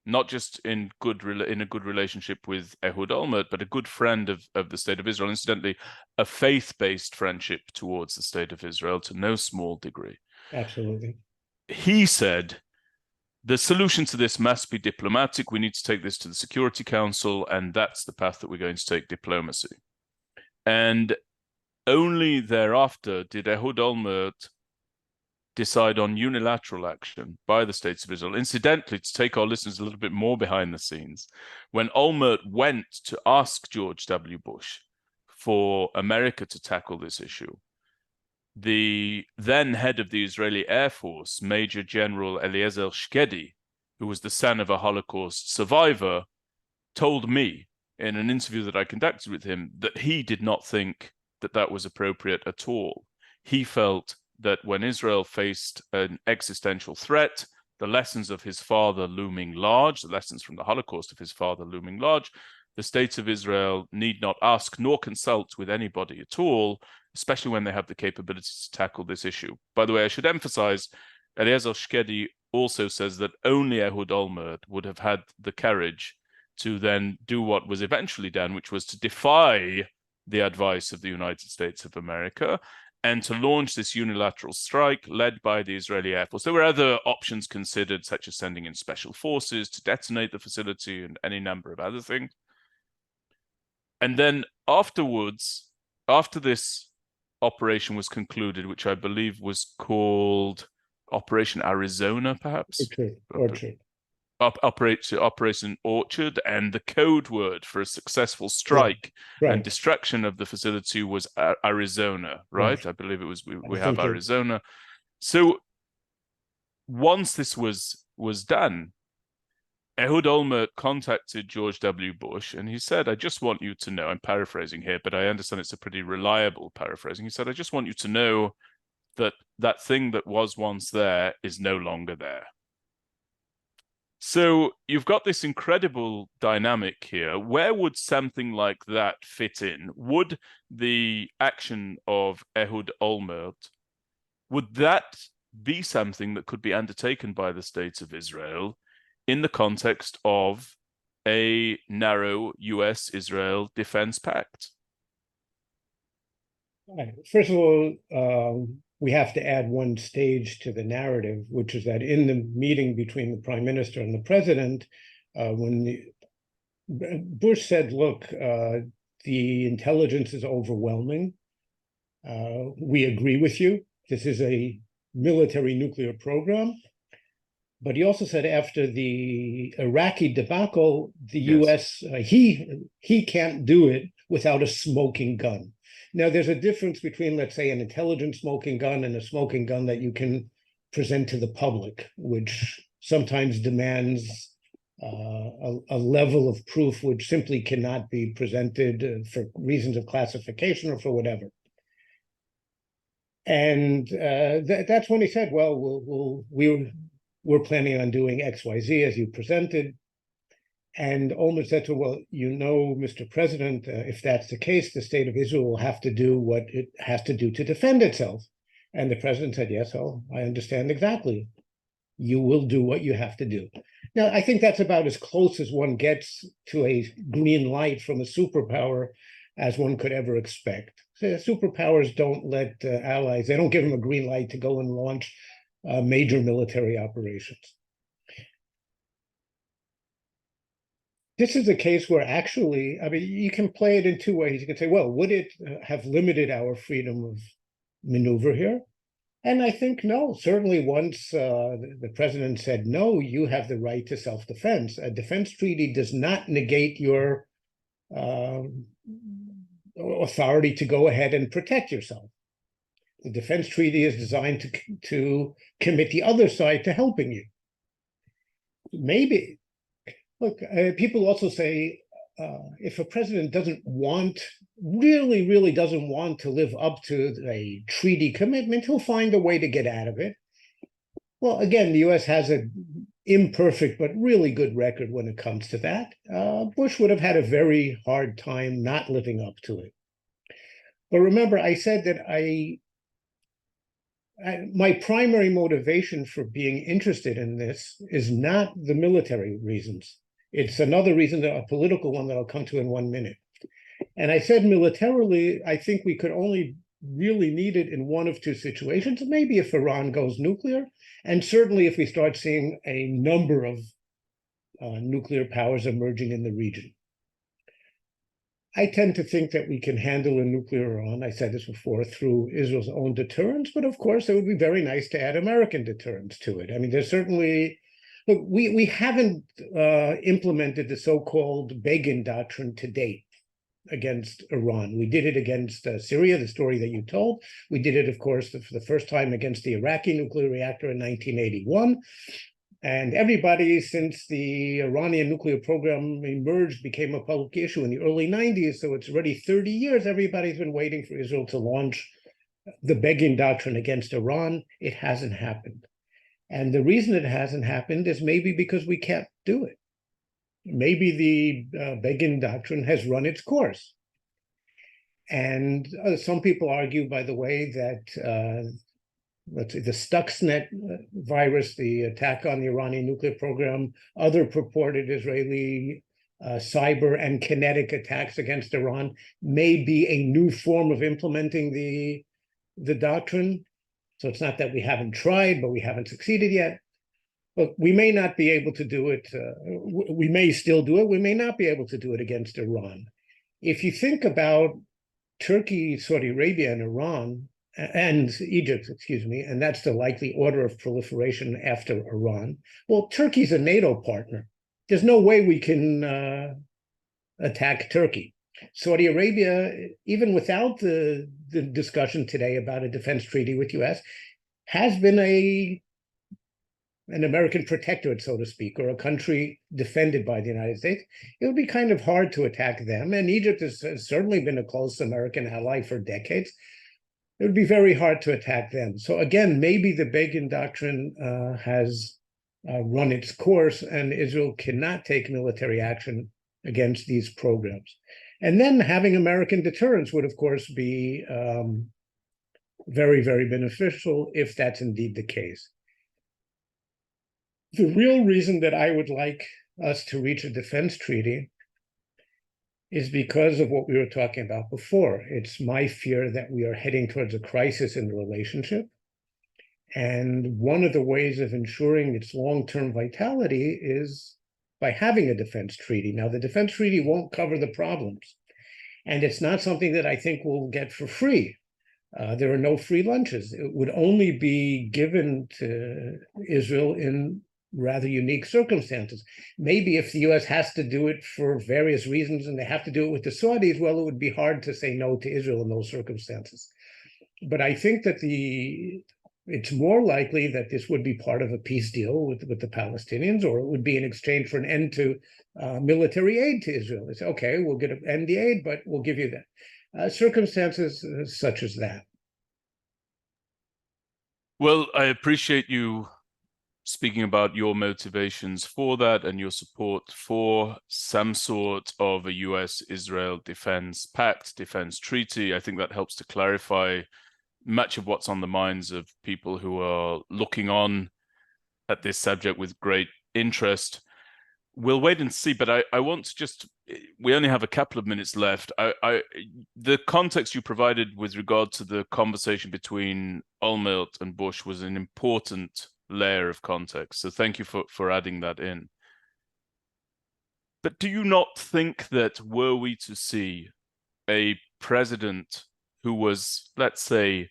not just in a good relationship with Ehud Olmert, but a good friend of the state of Israel. Incidentally, a faith-based friendship towards the state of Israel to no small degree. Absolutely. He said, the solution to this must be diplomatic. We need to take this to the Security Council, and that's the path that we're going to take, diplomacy. And only thereafter did Ehud Olmert decide on unilateral action by the states of Israel. Incidentally, to take our listeners a little bit more behind the scenes, when Olmert went to ask George W. Bush for America to tackle this issue, the then head of the Israeli Air Force, Major General Eliezer Shkedi, who was the son of a Holocaust survivor, told me in an interview that I conducted with him that he did not think that that was appropriate at all. He felt that when Israel faced an existential threat, the lessons of his father looming large, the lessons from the Holocaust of his father looming large, the states of Israel need not ask nor consult with anybody at all, especially when they have the capability to tackle this issue. By the way, I should emphasize, Eliezer Shkedi also says that only Ehud Olmert would have had the courage to then do what was eventually done, which was to defy the advice of the United States of America and to launch this unilateral strike led by the Israeli Air Force. There were other options considered, such as sending in special forces to detonate the facility and any number of other things. And then afterwards, after this operation was concluded, which I believe was called Operation Arizona, perhaps? Orchard. Operation Orchard, and the code word for a successful strike and destruction of the facility was Arizona, right? I believe it was, we have Arizona. So once this was done, Ehud Olmert contacted George W. Bush and he said, I just want you to know, I'm paraphrasing here, but I understand it's a pretty reliable paraphrasing. He said, I just want you to know that that thing that was once there is no longer there. So you've got this incredible dynamic here. Where would something like that fit in? Would the action of Ehud Olmert, would that be something that could be undertaken by the states of Israel in the context of a narrow US-Israel defense pact? First of all, we have to add one stage to the narrative, which is that in the meeting between the prime minister and the president, when Bush said, look, the intelligence is overwhelming. We agree with you. This is a military nuclear program. But he also said after the Iraqi debacle, the US, he can't do it without a smoking gun. Now, there's a difference between, let's say, an intelligent smoking gun and a smoking gun that you can present to the public, which sometimes demands a level of proof which simply cannot be presented for reasons of classification or for whatever. And that's when he said, well, we're planning on doing X, Y, Z as you presented. And Olmert said to him, well, Mr. President, if that's the case, the state of Israel will have to do what it has to do to defend itself. And the president said, yes, I understand exactly. You will do what you have to do. Now, I think that's about as close as one gets to a green light from a superpower as one could ever expect. So superpowers don't let allies, they don't give them a green light to go and launch major military operations. This is a case where actually, I mean, you can play it in two ways. You can say, well, would it have limited our freedom of maneuver here? And I think no. Certainly once the president said, no, you have the right to self-defense. A defense treaty does not negate your authority to go ahead and protect yourself. The defense treaty is designed to commit the other side to helping you. Maybe. Look, people also say if a president really doesn't want to live up to a treaty commitment, he'll find a way to get out of it. Well, again, the U.S. has an imperfect but really good record when it comes to that. Bush would have had a very hard time not living up to it. But remember, I said that my primary motivation for being interested in this is not the military reasons. It's another reason, a political one that I'll come to in 1 minute. And I said militarily, I think we could only really need it in one of two situations, maybe if Iran goes nuclear, and certainly if we start seeing a number of nuclear powers emerging in the region. I tend to think that we can handle a nuclear Iran, I said this before, through Israel's own deterrence, but of course it would be very nice to add American deterrence to it. I mean, there's certainly, look, we haven't implemented the so-called Begin Doctrine to date against Iran. We did it against Syria, the story that you told. We did it, of course, for the first time against the Iraqi nuclear reactor in 1981. And everybody, since the Iranian nuclear program emerged, became a public issue in the early 90s, so it's already 30 years, everybody's been waiting for Israel to launch the Begin Doctrine against Iran. It hasn't happened. And the reason it hasn't happened is maybe because we can't do it. Maybe the Begin Doctrine has run its course. And some people argue, by the way, that let's say the Stuxnet virus, the attack on the Iranian nuclear program, other purported Israeli cyber and kinetic attacks against Iran may be a new form of implementing the doctrine. So it's not that we haven't tried, but we haven't succeeded yet. But we may not be able to do it. We may still do it. We may not be able to do it against Iran. If you think about Turkey, Saudi Arabia, and Iran, and Egypt, excuse me, and that's the likely order of proliferation after Iran. Well, Turkey's a NATO partner. There's no way we can attack Turkey. Saudi Arabia, even without the discussion today about a defense treaty with U.S., has been an American protectorate, so to speak, or a country defended by the United States. It would be kind of hard to attack them. And Egypt has certainly been a close American ally for decades. It would be very hard to attack them. So again, maybe the Begin Doctrine has run its course and Israel cannot take military action against these programs. And then having American deterrence would, of course, be very, very beneficial if that's indeed the case. The real reason that I would like us to reach a defense treaty is because of what we were talking about before. It's my fear that we are heading towards a crisis in the relationship. And one of the ways of ensuring its long-term vitality is by having a defense treaty. Now, the defense treaty won't cover the problems. And it's not something that I think we'll get for free. There are no free lunches. It would only be given to Israel in rather unique circumstances. Maybe if the U.S. has to do it for various reasons and they have to do it with the Saudis, well, it would be hard to say no to Israel in those circumstances. But I think that it's more likely that this would be part of a peace deal with the Palestinians, or it would be in exchange for an end to military aid to Israel. It's okay, we'll end the aid, but we'll give you that. Circumstances such as that. Well, I appreciate you speaking about your motivations for that and your support for some sort of a US-Israel defense pact, defense treaty. I think that helps to clarify much of what's on the minds of people who are looking on at this subject with great interest. We'll wait and see, but I want to just, we only have a couple of minutes left. The context you provided with regard to the conversation between Olmert and Bush was an important layer of context. So thank you for adding that in. But do you not think that were we to see a president who was, let's say,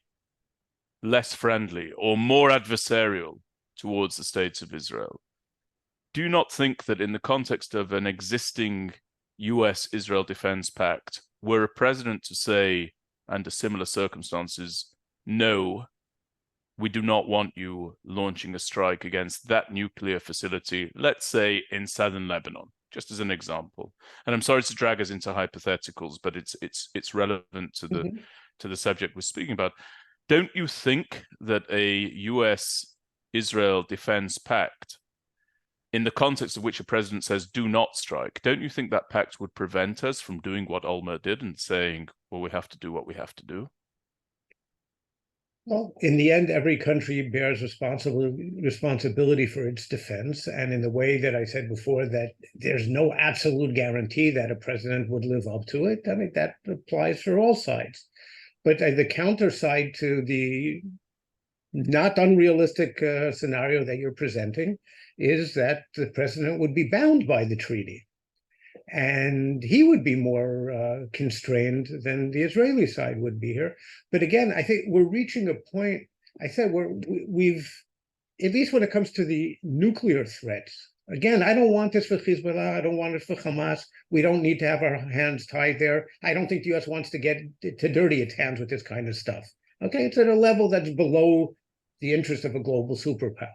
less friendly or more adversarial towards the states of Israel, do you not think that in the context of an existing US-Israel Defense Pact, were a president to say, under similar circumstances, no, we do not want you launching a strike against that nuclear facility, let's say in southern Lebanon, just as an example. And I'm sorry to drag us into hypotheticals, but it's relevant to the subject we're speaking about. Don't you think that a US-Israel Defense Pact, in the context of which a president says, do not strike, don't you think that pact would prevent us from doing what Olmert did and saying, well, we have to do what we have to do? Well, in the end, every country bears responsibility for its defense. And in the way that I said before, that there's no absolute guarantee that a president would live up to it. I mean, that applies for all sides. But the counter side to the not unrealistic scenario that you're presenting is that the president would be bound by the treaty. And he would be more constrained than the Israeli side would be here. But again, I think we're reaching a point, I said we've, at least when it comes to the nuclear threats, again, I don't want this for Hezbollah, I don't want it for Hamas, we don't need to have our hands tied there. I don't think the US wants to get to dirty its hands with this kind of stuff. Okay, it's at a level that's below the interest of a global superpower.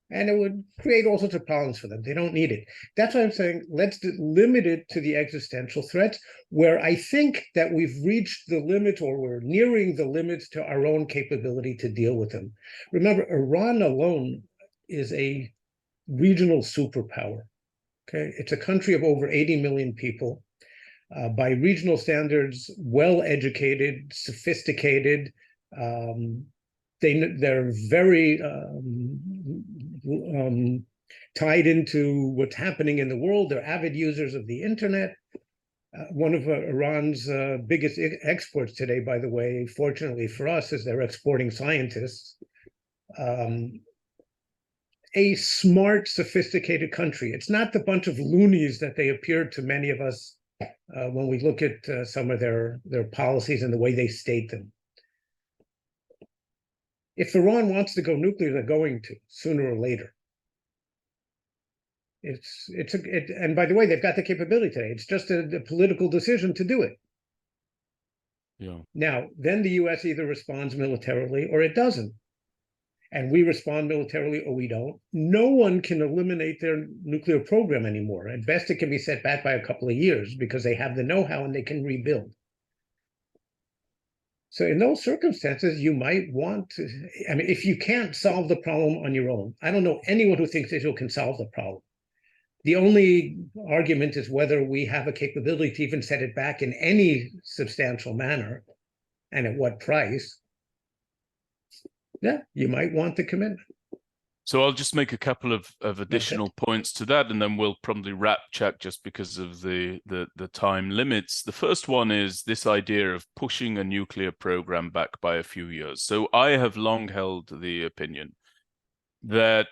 And it would create all sorts of problems for them. They don't need it. That's why I'm saying let's limit it to the existential threats, where I think that we've reached the limit, or we're nearing the limits to our own capability to deal with them. Remember, Iran alone is a regional superpower. Okay, it's a country of over 80 million people. By regional standards, well-educated, sophisticated. They're very tied into what's happening in the world. They're avid users of the internet. One of Iran's biggest exports today, by the way, fortunately for us, is they're exporting scientists. A smart, sophisticated country. It's not the bunch of loonies that they appear to many of us when we look at some of their policies and the way they state them. If Iran wants to go nuclear, they're going to, sooner or later. And by the way, they've got the capability today. It's just a political decision to do it. Yeah. Now, then the US either responds militarily or it doesn't. And we respond militarily or we don't. No one can eliminate their nuclear program anymore. At best, it can be set back by a couple of years because they have the know-how and they can rebuild. So in those circumstances, you might want to, I mean, if you can't solve the problem on your own, I don't know anyone who thinks Israel can solve the problem. The only argument is whether we have a capability to even set it back in any substantial manner and at what price. Yeah, you might want the commitment. So I'll just make a couple of additional points to that, and then we'll probably wrap chat just because of the time limits. The first one is this idea of pushing a nuclear program back by a few years. So I have long held the opinion that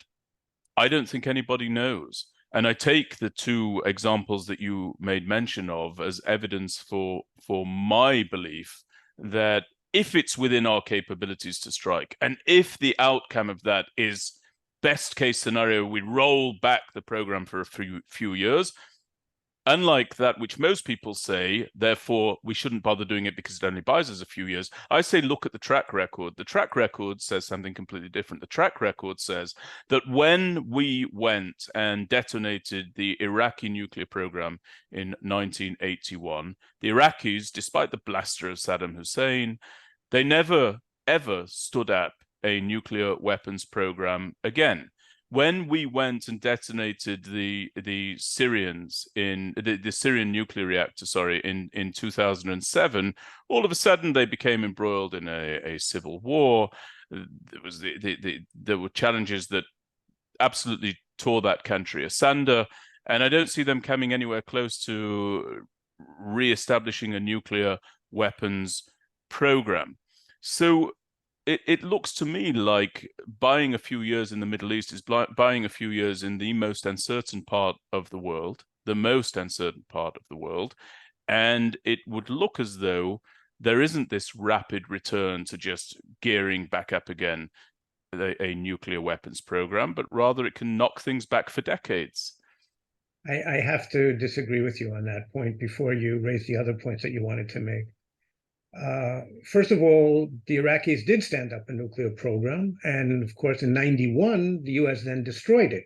I don't think anybody knows. And I take the two examples that you made mention of as evidence for my belief that if it's within our capabilities to strike, and if the outcome of that is best case scenario, we roll back the program for a few years, unlike that which most people say, therefore we shouldn't bother doing it because it only buys us a few years. I say look at the track record. The track record says something completely different. The track record says that when we went and detonated the Iraqi nuclear program in 1981, the Iraqis, despite the bluster of Saddam Hussein, they never ever stood up a nuclear weapons program again. When we went and detonated the Syrians in the Syrian nuclear reactor, in 2007, all of a sudden they became embroiled in a civil war. There were challenges that absolutely tore that country asunder, and I don't see them coming anywhere close to re-establishing a nuclear weapons program. So it looks to me like buying a few years in the Middle East is buying a few years in the most uncertain part of the world, and it would look as though there isn't this rapid return to just gearing back up again a nuclear weapons program, but rather it can knock things back for decades. I have to disagree with you on that point before you raise the other points that you wanted to make. First of all, the Iraqis did stand up a nuclear program, and of course in 91 the US then destroyed it.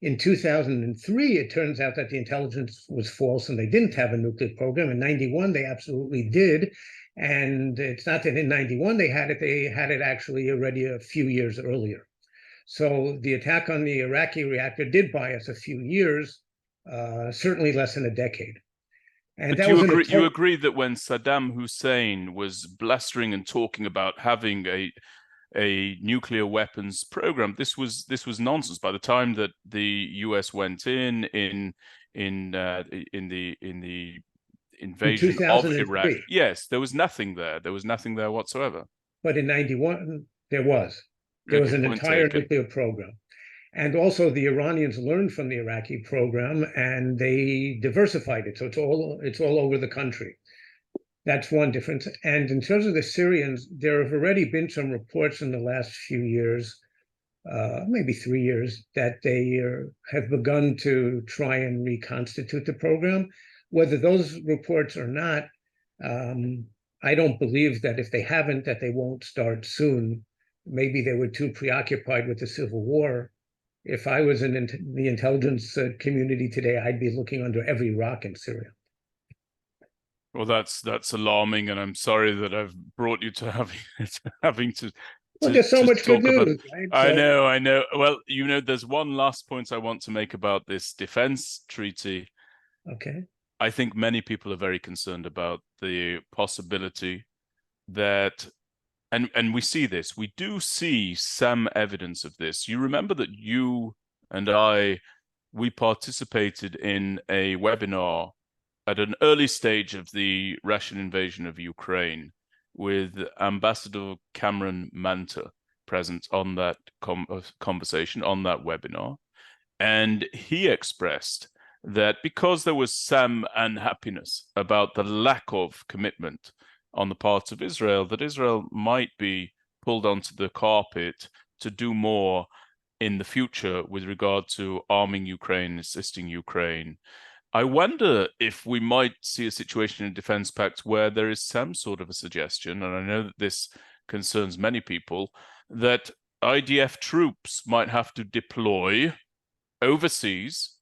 In 2003 it turns out that the intelligence was false and they didn't have a nuclear program. In 91 they absolutely did, and it's not that in 91 they had it actually already a few years earlier. So the attack on the Iraqi reactor did buy us a few years, certainly less than a decade. And but you agree that when Saddam Hussein was blustering and talking about having a nuclear weapons program, this was nonsense. By the time that the US went in the invasion of Iraq, yes, there was nothing there. There was nothing there whatsoever. But in 91, there was an entire nuclear program. And also the Iranians learned from the Iraqi program and they diversified it. So it's all over the country. That's one difference. And in terms of the Syrians, there have already been some reports in the last few years, maybe 3 years, that they have begun to try and reconstitute the program. Whether those reports or not, I don't believe that if they haven't, that they won't start soon. Maybe they were too preoccupied with the civil war. If I was in the intelligence community today, I'd be looking under every rock in Syria. Well, that's alarming, and I'm sorry that I've brought you to having to. Well, there's so much good news. Right? I know. Well, there's one last point I want to make about this defense treaty. Okay. I think many people are very concerned about the possibility that. And we see this. We do see some evidence of this. You remember that you and we participated in a webinar at an early stage of the Russian invasion of Ukraine with Ambassador Cameron Manta present on that conversation, on that webinar. And he expressed that because there was some unhappiness about the lack of commitment on the part of Israel, that Israel might be pulled onto the carpet to do more in the future with regard to arming Ukraine, assisting Ukraine. I wonder if we might see a situation in Defense Pact where there is some sort of a suggestion, and I know that this concerns many people, that IDF troops might have to deploy overseas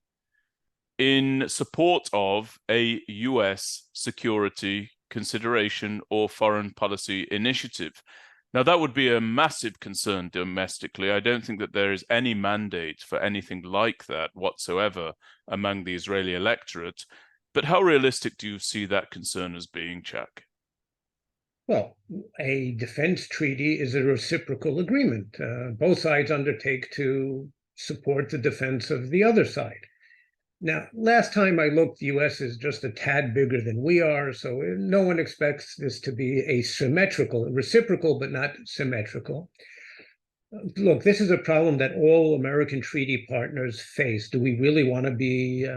in support of a US security consideration or foreign policy initiative. Now, that would be a massive concern domestically. I don't think that there is any mandate for anything like that whatsoever among the Israeli electorate. But how realistic do you see that concern as being, Chuck? Well, a defense treaty is a reciprocal agreement. Both sides undertake to support the defense of the other side. Now, last time I looked, the US is just a tad bigger than we are, so no one expects this to be reciprocal, but not symmetrical. Look, this is a problem that all American treaty partners face. Do we really want to be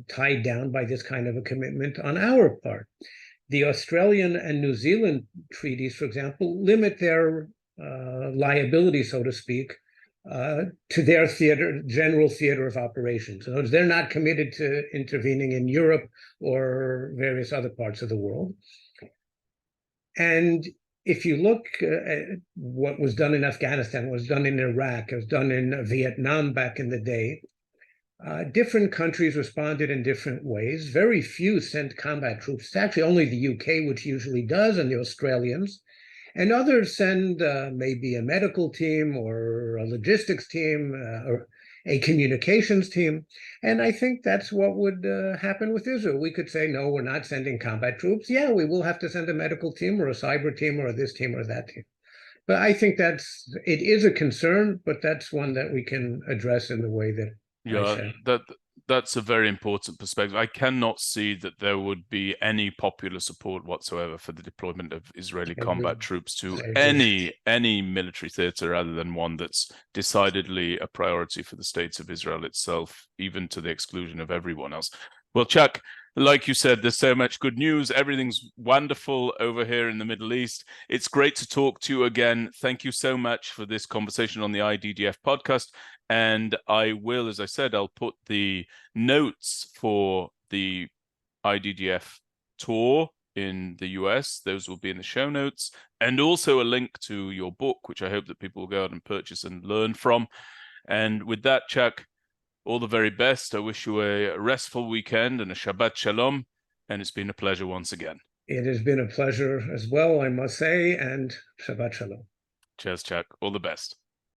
tied down by this kind of a commitment on our part? The Australian and New Zealand treaties, for example, limit their liability, so to speak, to their general theater of operations. In other words, they're not committed to intervening in Europe or various other parts of the world. And if you look at what was done in Afghanistan, what was done in Iraq, what was done in Vietnam back in the day, different countries responded in different ways. Very few sent combat troops. It's actually only the UK, which usually does, and the Australians. And others send maybe a medical team or a logistics team or a communications team. And I think that's what would happen with Israel. We could say, no, we're not sending combat troops. Yeah, we will have to send a medical team or a cyber team or this team or that team. But I think it is a concern, but that's one that we can address in the way that I said. That's a very important perspective. I cannot see that there would be any popular support whatsoever for the deployment of Israeli combat troops to any military theater rather than one that's decidedly a priority for the states of Israel itself, even to the exclusion of everyone else. Well, Chuck, like you said, there's so much good news. Everything's wonderful over here in the Middle East. It's great to talk to you again. Thank you so much for this conversation on the IDDF podcast. And I will, as I said, I'll put the notes for the IDDF tour in the US. Those will be in the show notes. And also a link to your book, which I hope that people will go out and purchase and learn from. And with that, Chuck, all the very best. I wish you a restful weekend and a Shabbat Shalom. And it's been a pleasure once again. It has been a pleasure as well, I must say, and Shabbat Shalom. Cheers, Chuck. All the best.